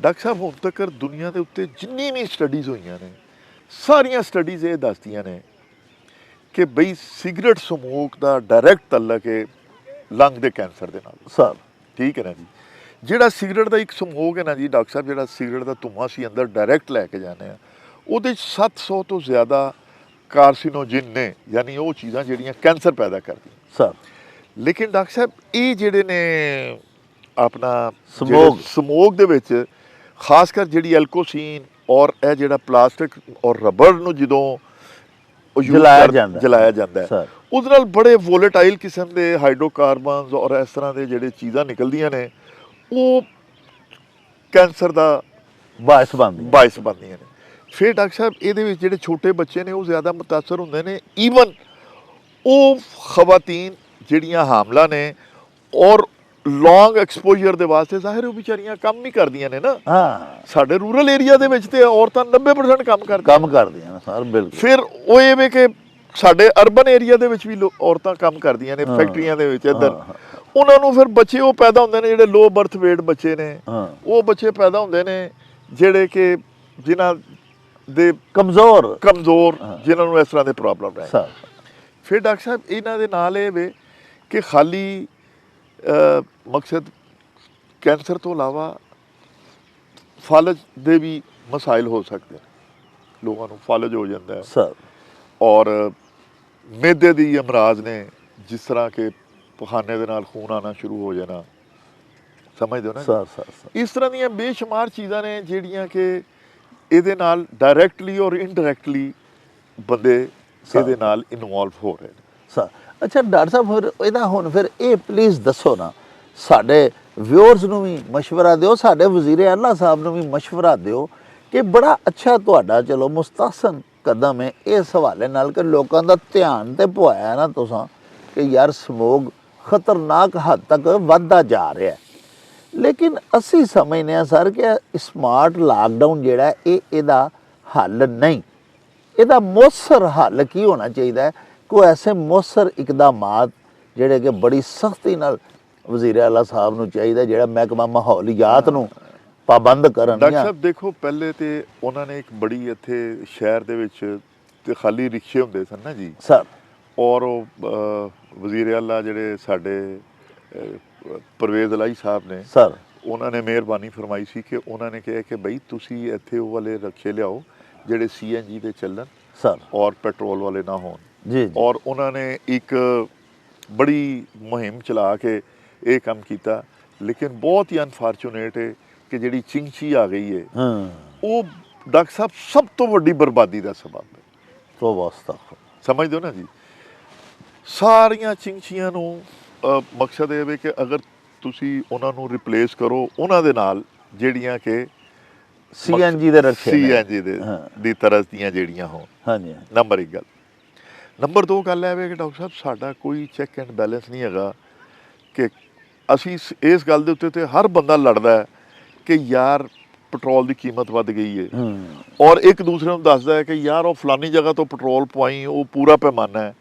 ਡਾਕਟਰ ਸਾਹਿਬ ਹੁਣ ਤੱਕ ਦੁਨੀਆ ਦੇ ਉੱਤੇ ਜਿੰਨੀ ਵੀ ਸਟੱਡੀਜ਼ ਹੋਈਆਂ ਨੇ, ਸਾਰੀਆਂ ਸਟੱਡੀਜ਼ ਇਹ ਦੱਸਦੀਆਂ ਨੇ ਕਿ ਬਈ ਸਿਗਰਟ ਸਮੋਕ ਦਾ ਡਾਇਰੈਕਟ ਤਾਲੁਕ ਹੈ ਲੰਗ ਦੇ ਕੈਂਸਰ ਦੇ ਨਾਲ। ਸਰ ਠੀਕ ਹੈ ਨਾ ਜੀ। ਜਿਹੜਾ ਸਿਗਰਟ ਦਾ ਇੱਕ ਸਮੋਕ ਹੈ ਨਾ ਜੀ ਡਾਕਟਰ ਸਾਹਿਬ, ਜਿਹੜਾ ਸਿਗਰਟ ਦਾ ਧੂੰਆਂ ਸੀ ਅੰਦਰ ਡਾਇਰੈਕਟ ਲੈ ਕੇ ਜਾਂਦੇ ਆ, ਉਹਦੇ 'ਚ 700 ਤੋਂ ਜ਼ਿਆਦਾ ਕਾਰਸੀਨੋਜਨ ਨੇ, ਯਾਨੀ ਉਹ ਚੀਜ਼ਾਂ ਜਿਹੜੀਆਂ ਕੈਂਸਰ ਪੈਦਾ ਕਰਦੀਆਂ। ਸਰ ਲੇਕਿਨ ਡਾਕਟਰ ਸਾਹਿਬ ਇਹ ਜਿਹੜੇ ਨੇ ਆਪਣਾ ਸਮੋਕ ਦੇ ਵਿੱਚ ਖਾਸ ਕਰ ਜਿਹੜੀ ਐਲਕੋਸੀਨ ਔਰ ਇਹ ਜਿਹੜਾ ਪਲਾਸਟਿਕ ਔਰ ਰਬੜ ਨੂੰ ਜਦੋਂ ਜਲਾਇਆ ਜਾਂਦਾ ਹੈ, ਉਹਦੇ ਨਾਲ ਬੜੇ ਵੋਲੇਟਾਈਲ ਕਿਸਮ ਦੇ ਹਾਈਡਰੋਕਾਰਬਨਸ ਔਰ ਇਸ ਤਰ੍ਹਾਂ ਦੇ ਜਿਹੜੇ ਚੀਜ਼ਾਂ ਨਿਕਲਦੀਆਂ ਨੇ, ਉਹ ਕੈਂਸਰ ਦਾ ਬਾਇਸ ਬਣਦੀਆਂ ਨੇ। ਫਿਰ ਡਾਕਟਰ ਸਾਹਿਬ ਇਹਦੇ ਵਿੱਚ ਜਿਹੜੇ ਛੋਟੇ ਬੱਚੇ ਨੇ ਉਹ ਜ਼ਿਆਦਾ ਮੁਤਾਸਰ ਹੁੰਦੇ ਨੇ। ਈਵਨ ਉਹ ਖਵਾਤੀਨ ਜਿਹੜੀਆਂ ਹਾਮਲਾ ਨੇ ਔਰ ਲੌਂਗ ਐਕਸਪੋਜ਼ਰ ਦੇ ਵਾਸਤੇ, ਜ਼ਾਹਿਰ ਉਹ ਵਿਚਾਰੀਆਂ ਕੰਮ ਹੀ ਕਰਦੀਆਂ ਨੇ ਨਾ। ਸਾਡੇ ਰੂਰਲ ਏਰੀਆ ਦੇ ਵਿੱਚ ਤੇ ਔਰਤਾਂ 90% ਕੰਮ ਕਰਦੀਆਂ ਨੇ ਸਰ, ਬਿਲਕੁਲ। ਫਿਰ ਉਹ ਇਹ ਵੇ ਕਿ ਸਾਡੇ ਅਰਬਨ ਏਰੀਆ ਦੇ ਵਿੱਚ ਵੀ ਔਰਤਾਂ ਕੰਮ ਕਰਦੀਆਂ ਨੇ, ਫੈਕਟਰੀਆਂ ਦੇ ਵਿੱਚ ਇੱਧਰ। ਉਹਨਾਂ ਨੂੰ ਫਿਰ ਬੱਚੇ ਉਹ ਪੈਦਾ ਹੁੰਦੇ ਨੇ ਜਿਹੜੇ ਲੋ ਬਰਥ ਵੇਟ ਬੱਚੇ ਨੇ, ਉਹ ਬੱਚੇ ਪੈਦਾ ਹੁੰਦੇ ਨੇ ਜਿਹੜੇ ਕਿ ਜਿਨ੍ਹਾਂ ਦੇ ਕਮਜ਼ੋਰ ਜਿਨ੍ਹਾਂ ਨੂੰ ਇਸ ਤਰ੍ਹਾਂ ਦੇ ਪ੍ਰੋਬਲਮ ਹੈ। ਫਿਰ ਡਾਕਟਰ ਸਾਹਿਬ ਇਹਨਾਂ ਦੇ ਨਾਲ ਇਹ ਵੇ ਕਿ ਖਾਲੀ ਮਕਸਦ ਕੈਂਸਰ ਤੋਂ ਇਲਾਵਾ ਫਾਲਜ ਦੇ ਵੀ ਮਸਾਇਲ ਹੋ ਸਕਦੇ ਨੇ। ਲੋਕਾਂ ਨੂੰ ਫਾਲਜ ਹੋ ਜਾਂਦਾ ਹੈ ਸਰ, ਔਰ ਮਿਹਦੇ ਦੀ ਅਮਰਾਜ਼ ਨੇ, ਜਿਸ ਤਰ੍ਹਾਂ ਕਿ ਪਖਾਨੇ ਦੇ ਨਾਲ ਖੂਨ ਆਉਣਾ ਸ਼ੁਰੂ ਹੋ ਜਾਣਾ, ਸਮਝਦੇ ਹੋ ਨਾ ਸਰ। ਇਸ ਤਰ੍ਹਾਂ ਦੀਆਂ ਬੇਸ਼ੁਮਾਰ ਚੀਜ਼ਾਂ ਨੇ ਜਿਹੜੀਆਂ ਕਿ ਇਹਦੇ ਨਾਲ ਡਾਇਰੈਕਟਲੀ ਔਰ ਇਨਡਾਇਰੈਕਟਲੀ ਬੰਦੇ ਇਹਦੇ ਨਾਲ ਇਨਵੋਲਵ ਹੋ ਰਹੇ ਨੇ। ਸਰ ਅੱਛਾ ਡਾਕਟਰ ਸਾਹਿਬ, ਫਿਰ ਇਹਦਾ ਹੁਣ ਫਿਰ ਇਹ ਪਲੀਜ਼ ਦੱਸੋ ਨਾ, ਸਾਡੇ ਵਿਊਅਰਸ ਨੂੰ ਵੀ ਮਸ਼ਵਰਾ ਦਿਓ, ਸਾਡੇ ਵਜ਼ੀਰ ਆਲਾ ਸਾਹਿਬ ਨੂੰ ਵੀ ਮਸ਼ਵਰਾ ਦਿਓ ਕਿ ਬੜਾ ਅੱਛਾ ਤੁਹਾਡਾ ਚਲੋ ਮੁਸਤਹਸਨ ਕਦਮ ਹੈ ਇਸ ਹਵਾਲੇ ਨਾਲ ਕਿ ਲੋਕਾਂ ਦਾ ਧਿਆਨ ਤੇ ਪਵਾਇਆ ਨਾ ਤੁਸੀਂ ਕਿ ਯਾਰ ਸਮੋਗ ਖਤਰਨਾਕ ਹੱਦ ਤੱਕ ਵੱਧਦਾ ਜਾ ਰਿਹਾ। ਲੇਕਿਨ ਅਸੀਂ ਸਮਝਦੇ ਹਾਂ ਸਰ ਕਿ ਸਮਾਰਟ ਲਾਕਡਾਊਨ ਜਿਹੜਾ ਇਹਦਾ ਹੱਲ ਨਹੀਂ। ਇਹਦਾ ਮੌਸਰ ਹੱਲ ਕੀ ਹੋਣਾ ਚਾਹੀਦਾ ਹੈ? ਕੋਈ ਐਸੇ ਮੌਸਰ ਇਕਦਾਮਾਤ ਜਿਹੜੇ ਕਿ ਬੜੀ ਸਖਤੀ ਨਾਲ ਵਜ਼ੀਰ ਆਲਾ ਸਾਹਿਬ ਨੂੰ ਚਾਹੀਦਾ, ਜਿਹੜਾ ਮਹਿਕਮਾ ਮਾਹੌਲੀਆਤ ਨੂੰ ਪਾਬੰਦ ਕਰਨ। ਡਾਕਟਰ ਸਾਹਿਬ ਦੇਖੋ, ਪਹਿਲੇ ਤੇ ਉਹਨਾਂ ਨੇ ਇੱਕ ਬੜੀ ਇੱਥੇ ਸ਼ਹਿਰ ਦੇ ਵਿੱਚ ਤੇ ਖਾਲੀ ਰਿਕਸ਼ੇ ਹੁੰਦੇ ਸਨ ਨਾ ਜੀ ਸਰ, ਔਰ ਵਜ਼ੀਰ ਆਲਾ ਜਿਹੜੇ ਸਾਡੇ ਪਰਵੇਜ਼ ਇਲਾਹੀ ਸਾਹਿਬ ਨੇ, ਸਰ ਉਹਨਾਂ ਨੇ ਮਿਹਰਬਾਨੀ ਫਰਮਾਈ ਸੀ ਕਿ ਉਹਨਾਂ ਨੇ ਕਿਹਾ ਕਿ ਬਈ ਤੁਸੀਂ ਇੱਥੇ ਉਹ ਵਾਲੇ ਰਕਸ਼ੇ ਲਿਆਓ ਜਿਹੜੇ CNG ਦੇ ਚੱਲਣ ਸਰ ਔਰ ਪੈਟਰੋਲ ਵਾਲੇ ਨਾ ਹੋਣ। ਜੀ ਜੀ ਔਰ ਉਹਨਾਂ ਨੇ ਇੱਕ ਬੜੀ ਮੁਹਿੰਮ ਚਲਾ ਕੇ ਇਹ ਕੰਮ ਕੀਤਾ। ਲੇਕਿਨ ਬਹੁਤ ਹੀ ਅਨਫਾਰਚੂਨੇਟ ਹੈ ਕਿ ਜਿਹੜੀ ਚਿੰਚੀ ਆ ਗਈ ਹੈ ਹਾਂ ਉਹ ਡਾਕਟਰ ਸਾਹਿਬ ਸਭ ਤੋਂ ਵੱਡੀ ਬਰਬਾਦੀ ਦਾ ਸਬਬ ਹੈ। ਤੋਂ ਵਾਸਤਾ ਸਮਝਦੇ ਹੋ ਨਾ ਜੀ। ਸਾਰੀਆਂ ਚਿੰਚੀਆਂ ਨੂੰ ਮਕਸਦ ਇਹ ਵੇ ਕਿ ਅਗਰ ਤੁਸੀਂ ਉਹਨਾਂ ਨੂੰ ਰਿਪਲੇਸ ਕਰੋ ਉਹਨਾਂ ਦੇ ਨਾਲ ਜਿਹੜੀਆਂ ਕਿ CNG ਦੇ ਰਕਸ਼ੇ ਨੇ। CNG ਦੇ ਦੀ ਤਰ੍ਹਾਂ ਦੀਆਂ ਜਿਹੜੀਆਂ ਹੋਣ। ਹਾਂਜੀ ਨੰਬਰ 1 ਗੱਲ। ਨੰਬਰ 2 ਗੱਲ ਇਹ ਵੇ ਕਿ ਡਾਕਟਰ ਸਾਹਿਬ ਸਾਡਾ ਕੋਈ ਚੈੱਕ ਐਂਡ ਬੈਲੈਂਸ ਨਹੀਂ ਹੈਗਾ ਕਿ ਅਸੀਂ ਇਸ ਗੱਲ ਦੇ ਉੱਤੇ ਤੇ ਹਰ ਬੰਦਾ ਲੜਦਾ ਹੈ ਕਿ ਯਾਰ ਪੈਟਰੋਲ ਦੀ ਕੀਮਤ ਵੱਧ ਗਈ ਹੈ ਔਰ ਇੱਕ ਦੂਸਰੇ ਨੂੰ ਦੱਸਦਾ ਹੈ ਕਿ ਯਾਰ ਉਹ ਫਲਾਨੀ ਜਗ੍ਹਾ ਤੋਂ ਪੈਟਰੋਲ ਪਵਾਈ, ਉਹ ਪੂਰਾ ਪੈਮਾਨਾ ਹੈ।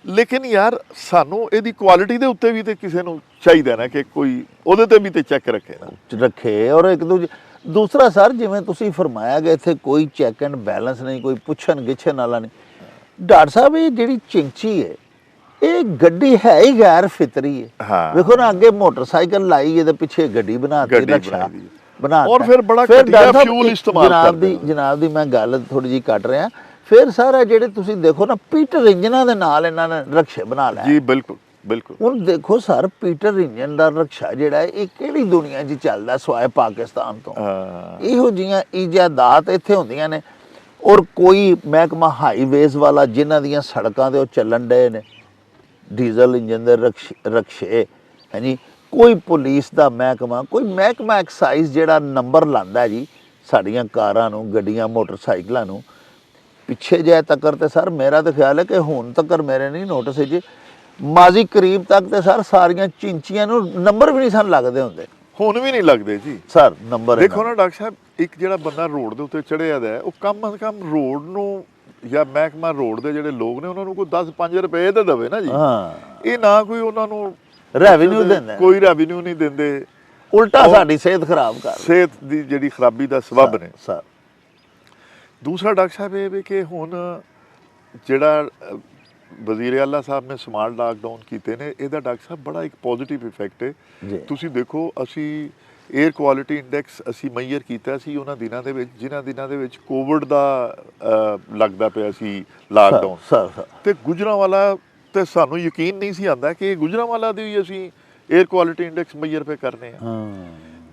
ਲੇਕਿਨ ਯਾਰ ਸਾਨੂੰ ਇਹਦੀ ਕੁਆਲਿਟੀ ਦੇ ਉੱਤੇ ਵੀ ਤੇ ਕਿਸੇ ਨੂੰ ਚਾਹੀਦਾ ਨਾ ਕਿ ਕੋਈ ਉਹਦੇ ਤੇ ਵੀ ਤੇ ਚੈੱਕ ਰੱਖੇ ਨਾ ਰੱਖੇ। ਔਰ ਇੱਕ ਦੂਸਰਾ ਸਰ, ਜਿਵੇਂ ਤੁਸੀਂ ਫਰਮਾਇਆ ਕਿ ਇੱਥੇ ਕੋਈ ਚੈੱਕ ਐਂਡ ਬੈਲੈਂਸ ਨਹੀਂ, ਕੋਈ ਪੁੱਛਣ ਗਿੱਛਣ ਵਾਲਾ ਨਹੀਂ। ਡਾਕਟਰ ਸਾਹਿਬ ਇਹ ਜਿਹੜੀ ਚਿੰਚੀ ਹੈ ਇਹ ਗੱਡੀ ਹੈ ਹੀ ਗੈਰ ਫਿਤਰੀ ਹੈ। ਹਾਂ ਵੇਖੋ ਨਾ, ਅੱਗੇ ਮੋਟਰਸਾਈਕਲ ਲਾਈ, ਇਹਦੇ ਪਿੱਛੇ ਗੱਡੀ ਬਣਾਤੀ, ਰਕਸ਼ਾ ਬਣਾ ਔਰ ਫਿਰ ਬੜਾ ਘਟੀਆ ਫਿਊਲ ਇਸਤੇਮਾਲ ਕਰਦੇ। ਜਨਾਬ ਦੀ ਮੈਂ ਗੱਲ ਥੋੜੀ ਜਿਹੀ ਕੱਟ ਰਿਹਾ। ਫਿਰ ਸਾਰਾ ਜਿਹੜੇ ਤੁਸੀਂ ਦੇਖੋ ਨਾ ਪੀਟਰ ਇੰਜਨਾਂ ਦੇ ਨਾਲ ਇਹਨਾਂ ਨੇ ਰਕਸ਼ੇ ਬਣਾ ਲਏ। ਜੀ ਬਿਲਕੁਲ ਬਿਲਕੁਲ। ਹੁਣ ਦੇਖੋ ਸਰ, ਪੀਟਰ ਇੰਜਨ ਦਾ ਰਕਸ਼ਾ ਜਿਹੜਾ ਹੈ ਇਹ ਕਿਹੜੀ ਦੁਨੀਆ 'ਚ ਚੱਲਦਾ ਸਵਾਏ ਪਾਕਿਸਤਾਨ ਤੋਂ। ਇਹੋ ਜਿਹੀਆਂ ਇਜਾਦਾਤ ਇੱਥੇ ਹੁੰਦੀਆਂ ਨੇ। ਔਰ ਕੋਈ ਮਹਿਕਮਾ ਹਾਈਵੇਜ਼ ਵਾਲਾ ਜਿਨ੍ਹਾਂ ਦੀਆਂ ਸੜਕਾਂ ਤੇ ਉਹ ਚੱਲਣ ਡਏ ਨੇ ਡੀਜ਼ਲ ਇੰਜਨ ਦੇ ਰਕਸ਼ੇ ਹਾਂਜੀ। ਕੋਈ ਪੁਲਿਸ ਦਾ ਮਹਿਕਮਾ, ਕੋਈ ਮਹਿਕਮਾ ਐਕਸਾਈਜ਼ ਜਿਹੜਾ ਨੰਬਰ ਲਾਂਦਾ ਜੀ ਸਾਡੀਆਂ ਕਾਰਾਂ ਨੂੰ, ਗੱਡੀਆਂ, ਮੋਟਰਸਾਈਕਲਾਂ ਨੂੰ। ਪਿੱਛੇ ਜੇ ਤੱਕਰ ਤੇ ਸਰ ਮੇਰਾ ਤਾਂ ਖਿਆਲ ਹੈ ਕਿ ਹੁਣ ਤੱਕਰ ਮੇਰੇ ਨਹੀਂ ਨੋਟਿਸ ਹੈ ਜੀ, ਮਾਜ਼ੀ ਕਰੀਬ ਤੱਕ ਤੇ ਸਰ ਸਾਰੀਆਂ ਚਿੰਚੀਆਂ ਨੂੰ ਨੰਬਰ ਵੀ ਨਹੀਂ ਸਨ ਲੱਗਦੇ ਹੁੰਦੇ। ਹੁਣ ਵੀ ਨਹੀਂ ਲੱਗਦੇ ਜੀ ਸਰ ਨੰਬਰ। ਦੇਖੋ ਨਾ ਡਾਕਟਰ ਸਾਹਿਬ, ਇੱਕ ਜਿਹੜਾ ਬੰਦਾ ਰੋਡ ਦੇ ਉੱਤੇ ਚੜਿਆ ਦਾ ਉਹ ਕਮ ਅਜ਼ ਕਮ ਰੋਡ ਨੂੰ ਜਾਂ ਮਹਿਕਮਾ ਰੋਡ ਦੇ ਜਿਹੜੇ ਲੋਕ ਨੇ ਉਹਨਾਂ ਨੂੰ ਕੋਈ 10-5 ਰੁਪਏ ਤਾਂ ਦੇਵੇ ਨਾ ਜੀ। ਹਾਂ ਇਹ ਨਾ ਕੋਈ ਉਹਨਾਂ ਨੂੰ ਰੈਵਨਿਊ ਦਿੰਦਾ, ਕੋਈ ਰੈਵਨਿਊ ਨਹੀਂ ਦਿੰਦੇ, ਉਲਟਾ ਸਾਡੀ ਸਿਹਤ ਖਰਾਬ ਕਰ ਸਿਹਤ ਦੀ ਜਿਹੜੀ ਖਰਾਬੀ ਦਾ ਸਬਬ ਨੇ ਸਰ। ਦੂਸਰਾ ਡਾਕਟਰ ਸਾਹਿਬ ਇਹ ਵੀ ਕਿ ਹੁਣ ਜਿਹੜਾ ਵਜ਼ੀਰ ਆਲਾ ਸਾਹਿਬ ਨੇ ਸਮਾਰਟ ਲਾਕਡਾਊਨ ਕੀਤੇ ਨੇ, ਇਹਦਾ ਡਾਕਟਰ ਸਾਹਿਬ ਬੜਾ ਇੱਕ ਪੋਜ਼ਿਟਿਵ ਇਫੈਕਟ ਹੈ। ਤੁਸੀਂ ਦੇਖੋ, ਅਸੀਂ 에ਅਰ ਕੁਆਲਿਟੀ ਇੰਡੈਕਸ ਅਸੀਂ ਮੈਜ਼ਰ ਕੀਤਾ ਸੀ ਉਹਨਾਂ ਦਿਨਾਂ ਦੇ ਵਿੱਚ ਜਿਨ੍ਹਾਂ ਦਿਨਾਂ ਦੇ ਵਿੱਚ ਕੋਵਿਡ ਦਾ ਲੱਗਦਾ ਪਿਆ ਸੀ ਲਾਕਡਾਊਨ। ਤੇ ਗੁਜਰਾਂਵਾਲਾ ਤੇ ਸਾਨੂੰ ਯਕੀਨ ਨਹੀਂ ਸੀ ਆਉਂਦਾ ਕਿ ਗੁਜਰਾਂਵਾਲਾ ਦੀ ਵੀ ਅਸੀਂ 에ਅਰ ਕੁਆਲਿਟੀ ਇੰਡੈਕਸ ਮੈਜ਼ਰ ਪੇ ਕਰਨੇ ਆ।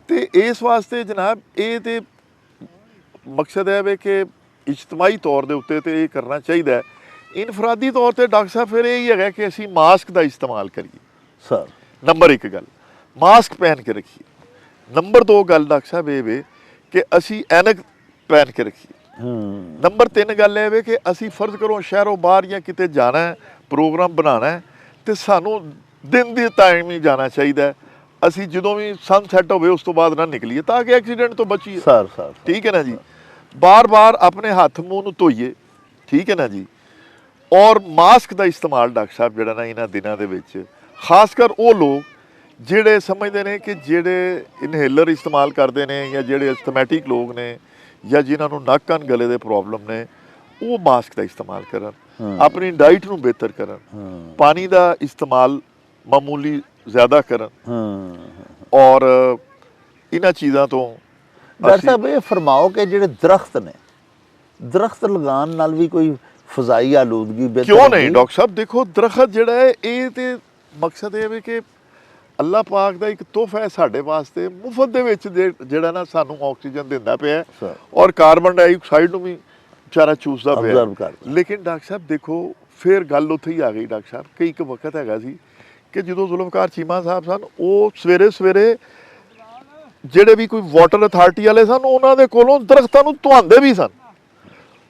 ਤੇ ਇਸ ਵਾਸਤੇ ਜਨਾਬ ਇਹ ਤੇ ਮਕਸਦ ਹੈ ਵੇ ਕਿ ਇਜਤਮਾਈ ਤੌਰ ਦੇ ਉੱਤੇ ਤੇ ਇਹ ਕਰਨਾ ਚਾਹੀਦਾ ਹੈ। ਇਨਫਰਾਦੀ ਤੌਰ ਤੇ ਡਾਕਟਰ ਸਾਹਿਬ ਫਿਰ ਇਹ ਹੈਗਾ ਕਿ ਅਸੀਂ ਮਾਸਕ ਦਾ ਇਸਤੇਮਾਲ ਕਰੀਏ ਸਰ। ਨੰਬਰ 1 ਗੱਲ ਮਾਸਕ ਪਹਿਨ ਕੇ ਰੱਖੀਏ। ਨੰਬਰ 2 ਗੱਲ ਡਾਕਟਰ ਸਾਹਿਬ ਇਹ ਵੇ ਕਿ ਅਸੀਂ ਐਨਕ ਪਹਿਨ ਕੇ ਰੱਖੀਏ। ਨੰਬਰ 3 ਗੱਲ ਇਹ ਵੇ ਕਿ ਅਸੀਂ ਫਰਜ਼ ਕਰੋ ਸ਼ਹਿਰੋਂ ਬਾਹਰ ਜਾਂ ਕਿਤੇ ਜਾਣਾ ਹੈ, ਪ੍ਰੋਗਰਾਮ ਬਣਾਉਣਾ ਹੈ, ਤੇ ਸਾਨੂੰ ਦਿਨ ਦੇ ਟਾਈਮ ਹੀ ਜਾਣਾ ਚਾਹੀਦਾ। ਅਸੀਂ ਜਦੋਂ ਵੀ ਸਨਸੈਟ ਹੋਵੇ ਉਸ ਤੋਂ ਬਾਅਦ ਨਾ ਨਿਕਲੀਏ ਤਾਂ ਕਿ ਐਕਸੀਡੈਂਟ ਤੋਂ ਬਚੀਏ। ਸਰ ਠੀਕ ਹੈ ਨਾ ਜੀ। ਬਾਰ-ਬਾਰ ਆਪਣੇ ਹੱਥ ਮੂੰਹ ਨੂੰ ਧੋਈਏ। ਠੀਕ ਹੈ ਨਾ ਜੀ। ਔਰ ਮਾਸਕ ਦਾ ਇਸਤੇਮਾਲ ਡਾਕਟਰ ਸਾਹਿਬ ਜਿਹੜਾ ਨਾ ਇਹਨਾਂ ਦਿਨਾਂ ਦੇ ਵਿੱਚ ਖਾਸ ਕਰ ਉਹ ਲੋਕ ਜਿਹੜੇ ਸਮਝਦੇ ਨੇ ਕਿ ਜਿਹੜੇ ਇਨਹੇਲਰ ਇਸਤੇਮਾਲ ਕਰਦੇ ਨੇ ਜਾਂ ਜਿਹੜੇ ਅਸਥਮੈਟਿਕ ਲੋਕ ਨੇ ਜਾਂ ਜਿਨ੍ਹਾਂ ਨੂੰ ਨੱਕ ਕੰਨ ਗਲੇ ਦੇ ਪ੍ਰੋਬਲਮ ਨੇ, ਉਹ ਮਾਸਕ ਦਾ ਇਸਤੇਮਾਲ ਕਰਨ, ਆਪਣੀ ਡਾਈਟ ਨੂੰ ਬਿਹਤਰ ਕਰਨ, ਪਾਣੀ ਦਾ ਇਸਤੇਮਾਲ ਮਾਮੂਲੀ ਜ਼ਿਆਦਾ ਕਰਨ। ਔਰ ਇਹਨਾਂ ਚੀਜ਼ਾਂ ਤੋਂ ਡਾਕਟਰ ਸਾਹਿਬ ਇਹ ਫਰਮਾਓ ਕਿ ਜਿਹੜੇ ਦਰਖਤ ਨੇ, ਦਰਖਤ ਲਗਾਉਣ ਨਾਲ ਵੀ ਕੋਈ ਫਜ਼ਾਈ ਆਲੂਦਗੀ ਬਿਹਤਰ ਕਿਉਂ ਨਹੀਂ ਡਾਕਟਰ ਸਾਹਿਬ? ਦੇਖੋ ਦਰਖਤ ਜਿਹੜਾ ਹੈ ਇਹ ਤੇ ਮਕਸਦ ਇਹ ਹੈ ਕਿ ਅੱਲਾਹ ਪਾਕ ਦਾ ਇੱਕ ਤੋਹਫਾ ਹੈ ਸਾਡੇ ਵਾਸਤੇ, ਮੁਫਤ ਦੇ ਵਿੱਚ ਜਿਹੜਾ ਨਾ ਸਾਨੂੰ ਆਕਸੀਜਨ ਦਿੰਦਾ ਪਿਆ ਔਰ ਕਾਰਬਨ ਡਾਈਆਕਸਾਈਡ ਨੂੰ ਵੀ ਵਿਚਾਰਾ ਚੂਸਦਾ ਪਿਆ। ਲੇਕਿਨ ਡਾਕਟਰ ਸਾਹਿਬ ਦੇਖੋ ਫਿਰ ਗੱਲ ਉੱਥੇ ਹੀ ਆ ਗਈ ਡਾਕਟਰ ਸਾਹਿਬ ਕਿ ਇੱਕ ਵਕਤ ਹੈਗਾ ਸੀ ਕਿ ਜਦੋਂ ਜ਼ੁਲਫਕਾਰ ਚੀਮਾ ਸਾਹਿਬ ਸਨ, ਉਹ ਸਵੇਰੇ ਜਿਹੜੇ ਵੀ ਕੋਈ ਵਾਟਰ ਅਥਾਰਟੀ ਵਾਲੇ ਸਨ ਉਹਨਾਂ ਦੇ ਕੋਲੋਂ ਦਰਖਤਾਂ ਨੂੰ ਧੁਆਉਂਦੇ ਵੀ ਸਨ।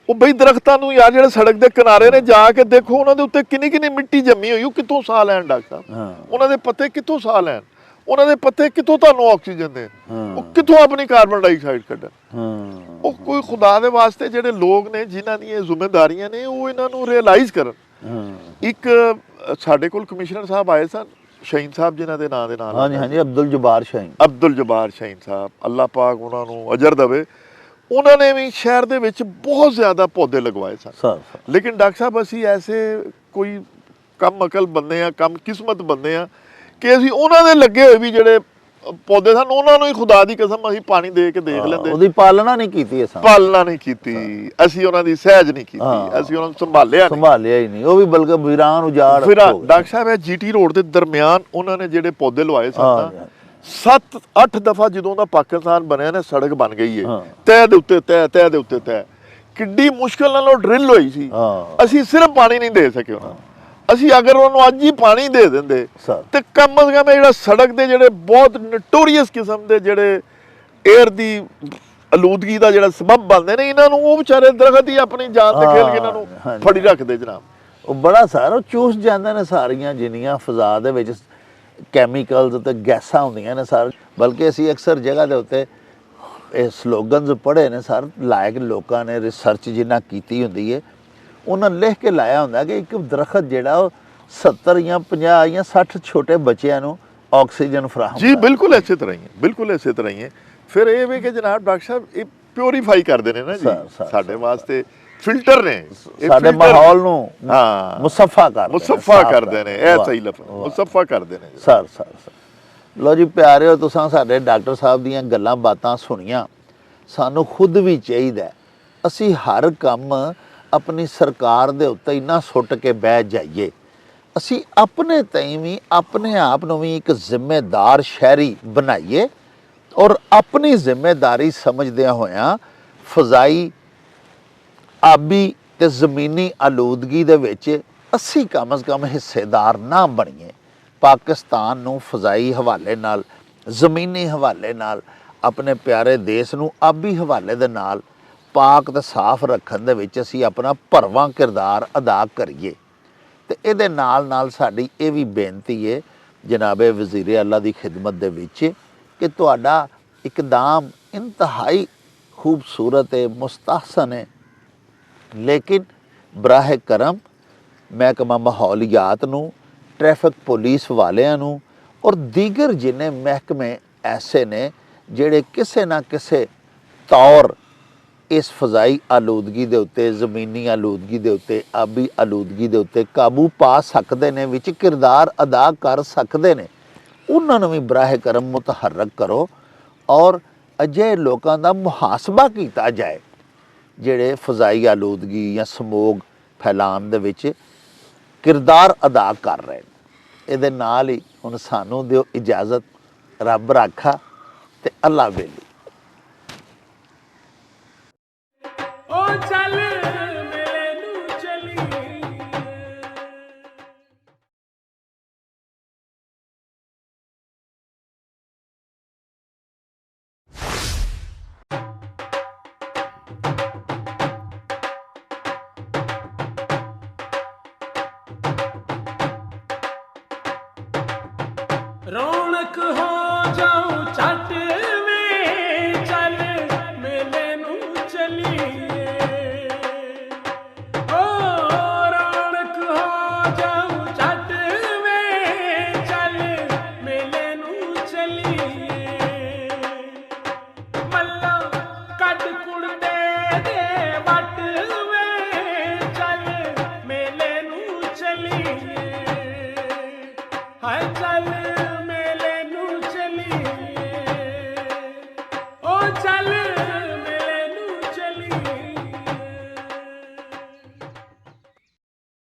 ਉਹ ਬਈ ਦਰਖਤਾਂ ਨੂੰ ਯਾਰ ਜਿਹੜੇ ਸੜਕ ਦੇ ਕਿਨਾਰੇ ਨੇ ਜਾ ਕੇ ਦੇਖੋ ਉਹਨਾਂ ਦੇ ਉੱਤੇ ਕਿੰਨੀ ਮਿੱਟੀ ਜੰਮੀ ਹੋਈ, ਉਹ ਕਿੱਥੋਂ ਸਾਹ ਲੈਣ ਡਾਕਟਰ ਸਾਹਿਬ? ਉਹਨਾਂ ਦੇ ਪੱਤੇ ਕਿੱਥੋਂ ਸਾਹ ਲੈਣ? ਉਹਨਾਂ ਦੇ ਪੱਤੇ ਕਿੱਥੋਂ ਤੁਹਾਨੂੰ ਆਕਸੀਜਨ ਦੇਣ? ਉਹ ਕਿੱਥੋਂ ਆਪਣੀ ਕਾਰਬਨ ਡਾਈਆਕਸਾਈਡ ਕੱਢਣ? ਉਹ ਕੋਈ ਖੁਦਾ ਦੇ ਵਾਸਤੇ ਜਿਹੜੇ ਲੋਕ ਨੇ ਜਿਨ੍ਹਾਂ ਦੀਆਂ ਜ਼ਿੰਮੇਵਾਰੀਆਂ ਨੇ ਉਹ ਇਹਨਾਂ ਨੂੰ ਰਿਅਲਾਈਜ਼ ਕਰਨ। ਇੱਕ ਸਾਡੇ ਕੋਲ ਕਮਿਸ਼ਨਰ ਸਾਹਿਬ ਆਏ ਸਨ, ਸ਼ਹੀਨ ਸਾਹਿਬ ਜਿਨ੍ਹਾਂ ਦੇ ਨਾਂ ਦੇ ਨਾਲ, ਹਾਂਜੀ ਅਬਦੁਲ ਜਬਾਰ ਸ਼ਹੀਨ ਸਾਹਿਬ, ਅੱਲਾਹ ਪਾਕ ਉਹਨਾਂ ਨੂੰ ਅਜਰ ਦੇਵੇ। ਉਹਨਾਂ ਨੇ ਵੀ ਸ਼ਹਿਰ ਦੇ ਵਿੱਚ ਬਹੁਤ ਜ਼ਿਆਦਾ ਪੌਦੇ ਲਗਵਾਏ ਸਨ। ਲੇਕਿਨ ਡਾਕਟਰ ਸਾਹਿਬ ਅਸੀਂ ਐਸੇ ਕੋਈ ਕੰਮ ਅਕਲ ਬੰਦੇ ਆ, ਕੰਮ ਕਿਸਮਤ ਬੰਦੇ ਆ ਕਿ ਅਸੀਂ ਉਹਨਾਂ ਦੇ ਲੱਗੇ ਹੋਏ ਵੀ ਜਿਹੜੇ ਪੌਦੇ ਸਨ ਉਹਨਾਂ ਨੂੰ ਹੀ ਖੁਦਾ ਦੀ ਕਸਮ ਅਸੀਂ ਪਾਣੀ ਦੇ ਕੇ ਦੇਖ ਲੈਂਦੇ। ਉਹਦੀ ਪਾਲਣਾ ਨਹੀਂ ਕੀਤੀ ਅਸਾਂ, ਪਾਲਣਾ ਨਹੀਂ ਕੀਤੀ, ਅਸੀਂ ਉਹਨਾਂ ਦੀ ਸਹਿਜ ਨਹੀਂ ਕੀਤੀ, ਅਸੀਂ ਉਹਨਾਂ ਨੂੰ ਸੰਭਾਲਿਆ ਹੀ ਨਹੀਂ। ਉਹ ਵੀ ਬਲਕਿ ਵੀਰਾਨ ਉਜਾੜ। ਫਿਰ ਡਾਕਟਰ ਸਾਹਿਬ ਇਹ ਜੀਟੀ ਰੋਡ ਦੇ ਦਰਮਿਆਨ ਉਹਨਾਂ ਨੇ ਜਿਹੜੇ ਪੌਦੇ ਲਵਾਏ ਸਨ, 7-8 ਦਫਾ ਜਦੋਂ ਦਾ ਪਾਕਿਸਤਾਨ ਬਣਿਆ ਨੇ ਸੜਕ ਬਣ ਗਈ ਹੈ, ਤਹਿ ਦੇ ਉੱਤੇ ਤਹਿ ਦੇ ਉੱਤੇ ਤਹਿ, ਕਿੱਡੀ ਮੁਸ਼ਕਲ ਨਾਲ ਉਹ ਡਰਿਲ ਹੋਈ ਸੀ। ਅਸੀਂ ਸਿਰਫ ਪਾਣੀ ਨਹੀਂ ਦੇ ਸਕੇ ਉਹਨਾਂ ਨੂੰ। ਅਸੀਂ ਅਗਰ ਉਹਨੂੰ ਅੱਜ ਹੀ ਪਾਣੀ ਦੇ ਦਿੰਦੇ ਤੇ ਕਮ ਅਜ਼ ਕਮ ਜਿਹੜਾ ਸੜਕ ਦੇ ਜਿਹੜੇ ਬਹੁਤ ਨੋਟੋਰੀਅਸ ਕਿਸਮ ਦੇ ਜਿਹੜੇ 에ਅਰ ਦੀ ਆਲੂਦਗੀ ਦਾ ਜਿਹੜਾ ਸਬਬ ਬਣਦੇ ਨੇ, ਇਹਨਾਂ ਨੂੰ ਉਹ ਵਿਚਾਰੇ ਦਰਖਤ ਹੀ ਆਪਣੀ ਜਾਨ ਤੇ ਖੇਲ ਕੇ ਇਹਨਾਂ ਨੂੰ ਫੜੀ ਰੱਖਦੇ ਜਨਾਬ। ਉਹ ਬੜਾ ਸਾਰਾ ਚੂਸ ਜਾਂਦੇ ਨੇ ਸਾਰੀਆਂ ਜਿੰਨੀਆਂ ਫਜ਼ਾ ਦੇ ਵਿੱਚ ਕੈਮੀਕਲਸ ਤੇ ਗੈਸਾਂ ਹੁੰਦੀਆਂ ਨੇ ਸਾਰ। ਬਲਕਿ ਅਸੀਂ ਅਕਸਰ ਜਗ੍ਹਾ ਦੇ ਉੱਤੇ ਇਹ ਸਲੋਗਨਸ ਪੜ੍ਹੇ ਨੇ ਸਰ, ਲਾਇਕ ਲੋਕਾਂ ਨੇ ਰਿਸਰਚ ਜਿੰਨਾ ਕੀਤੀ ਹੁੰਦੀ ਹੈ ਉਹਨਾਂ ਲਿਖ ਕੇ ਲਾਇਆ ਹੁੰਦਾ ਕਿ ਇੱਕ ਦਰਖਤ ਜਿਹੜਾ ਉਹ 70 ਜਾਂ 50 ਜਾਂ 60 ਛੋਟੇ ਬੱਚਿਆਂ ਨੂੰ ਆਕਸੀਜਨ ਫਰਾਹਮ ਜੀ ਬਿਲਕੁਲ ਇਸੇ ਤਰ੍ਹਾਂ ਹੀ ਹੈ, ਬਿਲਕੁਲ ਇਸੇ ਤਰ੍ਹਾਂ ਹੀ ਹੈ। ਫਿਰ ਇਹ ਵੀ ਕਿ ਜਨਾਬ ਡਾਕਟਰ ਸਾਹਿਬ ਇਹ ਪਿਉਰੀਫਾਈ ਕਰਦੇ ਨੇ ਨਾ ਜੀ, ਸਾਡੇ ਵਾਸਤੇ ਫਿਲਟਰ ਨੇ, ਸਾਡੇ ਮਾਹੌਲ ਨੂੰ ਮੁਸੱਫਾ ਕਰਦੇ ਨੇ। ਇਹ ਸਹੀ ਲਫ਼ਜ਼ ਮੁਸੱਫਾ ਕਰਦੇ ਨੇ ਸਰ। ਲੋ ਜੀ ਪਿਆਰਿਓ, ਤੁਸੀਂ ਸਾਡੇ ਡਾਕਟਰ ਸਾਹਿਬ ਦੀਆਂ ਗੱਲਾਂ ਬਾਤਾਂ ਸੁਣੀਆਂ। ਸਾਨੂੰ ਖੁਦ ਵੀ ਚਾਹੀਦਾ ਅਸੀਂ ਹਰ ਕੰਮ ਆਪਣੀ ਸਰਕਾਰ ਦੇ ਉੱਤੇ ਇੰਨਾ ਸੁੱਟ ਕੇ ਬਹਿ ਜਾਈਏ। ਅਸੀਂ ਆਪਣੇ ਤਾਈਂ ਵੀ ਆਪਣੇ ਆਪ ਨੂੰ ਵੀ ਇੱਕ ਜ਼ਿੰਮੇਦਾਰ ਸ਼ਹਿਰੀ ਬਣਾਈਏ ਔਰ ਆਪਣੀ ਜ਼ਿੰਮੇਦਾਰੀ ਸਮਝਦਿਆਂ ਹੋਇਆਂ ਫਜ਼ਾਈ, ਆਬੀ ਤੇ ਜ਼ਮੀਨੀ ਆਲੂਦਗੀ ਦੇ ਵਿੱਚ ਅਸੀਂ ਕਮ ਅਜ਼ ਕਮ ਹਿੱਸੇਦਾਰ ਨਾ ਬਣੀਏ। ਪਾਕਿਸਤਾਨ ਨੂੰ ਫਜ਼ਾਈ ਹਵਾਲੇ ਨਾਲ, ਜ਼ਮੀਨੀ ਹਵਾਲੇ ਨਾਲ, ਆਪਣੇ ਪਿਆਰੇ ਦੇਸ਼ ਨੂੰ ਆਬੀ ਹਵਾਲੇ ਦੇ ਨਾਲ ਪਾਕ ਤੇ ਸਾਫ਼ ਰੱਖਣ ਦੇ ਵਿੱਚ ਅਸੀਂ ਆਪਣਾ ਭਰਵਾਂ ਕਿਰਦਾਰ ਅਦਾ ਕਰੀਏ। ਤੇ ਇਹਦੇ ਨਾਲ ਨਾਲ ਸਾਡੀ ਇਹ ਵੀ ਬੇਨਤੀ ਹੈ ਜਨਾਬੇ ਵਜ਼ੀਰ ਆਲਾ ਦੀ ਖਿਦਮਤ ਦੇ ਵਿੱਚ ਕਿ ਤੁਹਾਡਾ ਇਕਦਾਮ ਇੰਤਹਾਈ ਖੂਬਸੂਰਤ ਹੈ, ਮੁਸਤਹਸਨ ਹੈ, ਲੇਕਿਨ ਬਰਾਹ ਕਰਮ ਮਹਿਕਮਾ ਮਾਹੌਲੀਆਤ ਨੂੰ, ਟ੍ਰੈਫਿਕ ਪੁਲਿਸ ਵਾਲਿਆਂ ਨੂੰ ਔਰ ਦੀਗਰ ਜਿੰਨੇ ਮਹਿਕਮੇ ਐਸੇ ਨੇ ਜਿਹੜੇ ਕਿਸੇ ਨਾ ਕਿਸੇ ਤੌਰ ਇਸ ਫਜ਼ਾਈ ਆਲੂਦਗੀ ਦੇ ਉੱਤੇ, ਜ਼ਮੀਨੀ ਆਲੂਦਗੀ ਦੇ ਉੱਤੇ, ਆਬੀ ਆਲੂਦਗੀ ਦੇ ਉੱਤੇ ਕਾਬੂ ਪਾ ਸਕਦੇ ਨੇ, ਵਿੱਚ ਕਿਰਦਾਰ ਅਦਾ ਕਰ ਸਕਦੇ ਨੇ, ਉਹਨਾਂ ਨੂੰ ਵੀ ਬਰਾਹ ਕਰਮ ਮੁਤਹਰਕ ਕਰੋ ਔਰ ਅਜਿਹੇ ਲੋਕਾਂ ਦਾ ਮੁਹਾਸਬਾ ਕੀਤਾ ਜਾਏ ਜਿਹੜੇ ਫਜ਼ਾਈ ਆਲੂਦਗੀ ਜਾਂ ਸਮੋਗ ਫੈਲਾਉਣ ਦੇ ਵਿੱਚ ਕਿਰਦਾਰ ਅਦਾ ਕਰ ਰਹੇ ਨੇ। ਇਹਦੇ ਨਾਲ ਹੀ ਹੁਣ ਸਾਨੂੰ ਦਿਓ ਇਜਾਜ਼ਤ, ਰੱਬ ਰਾਖਾ ਤੇ ਅੱਲਾ ਵੇਲੀ। ਰੌਣਕ ਹੋ ਜਾਉ ਛੱਟ ਵੇ ਚੱਲ ਮੇਲੇ ਨੂੰ ਚਲੀਏ। ਓ ਰੌਣਕ ਹੋ ਜਾਉ ਛੱਟ ਵੇ ਚੱਲ ਮੇਲੇ ਨੂੰ ਚਲੀਏ। ਮੱਲਾ ਕੱਢ ਕੁੜਦੇ ਦੇ ਵੱਟ ਵੇ ਚੱਲ ਮੇਲੇ ਨੂੰ ਚਲੀਏ। ਹਾਏ ਚੱਲ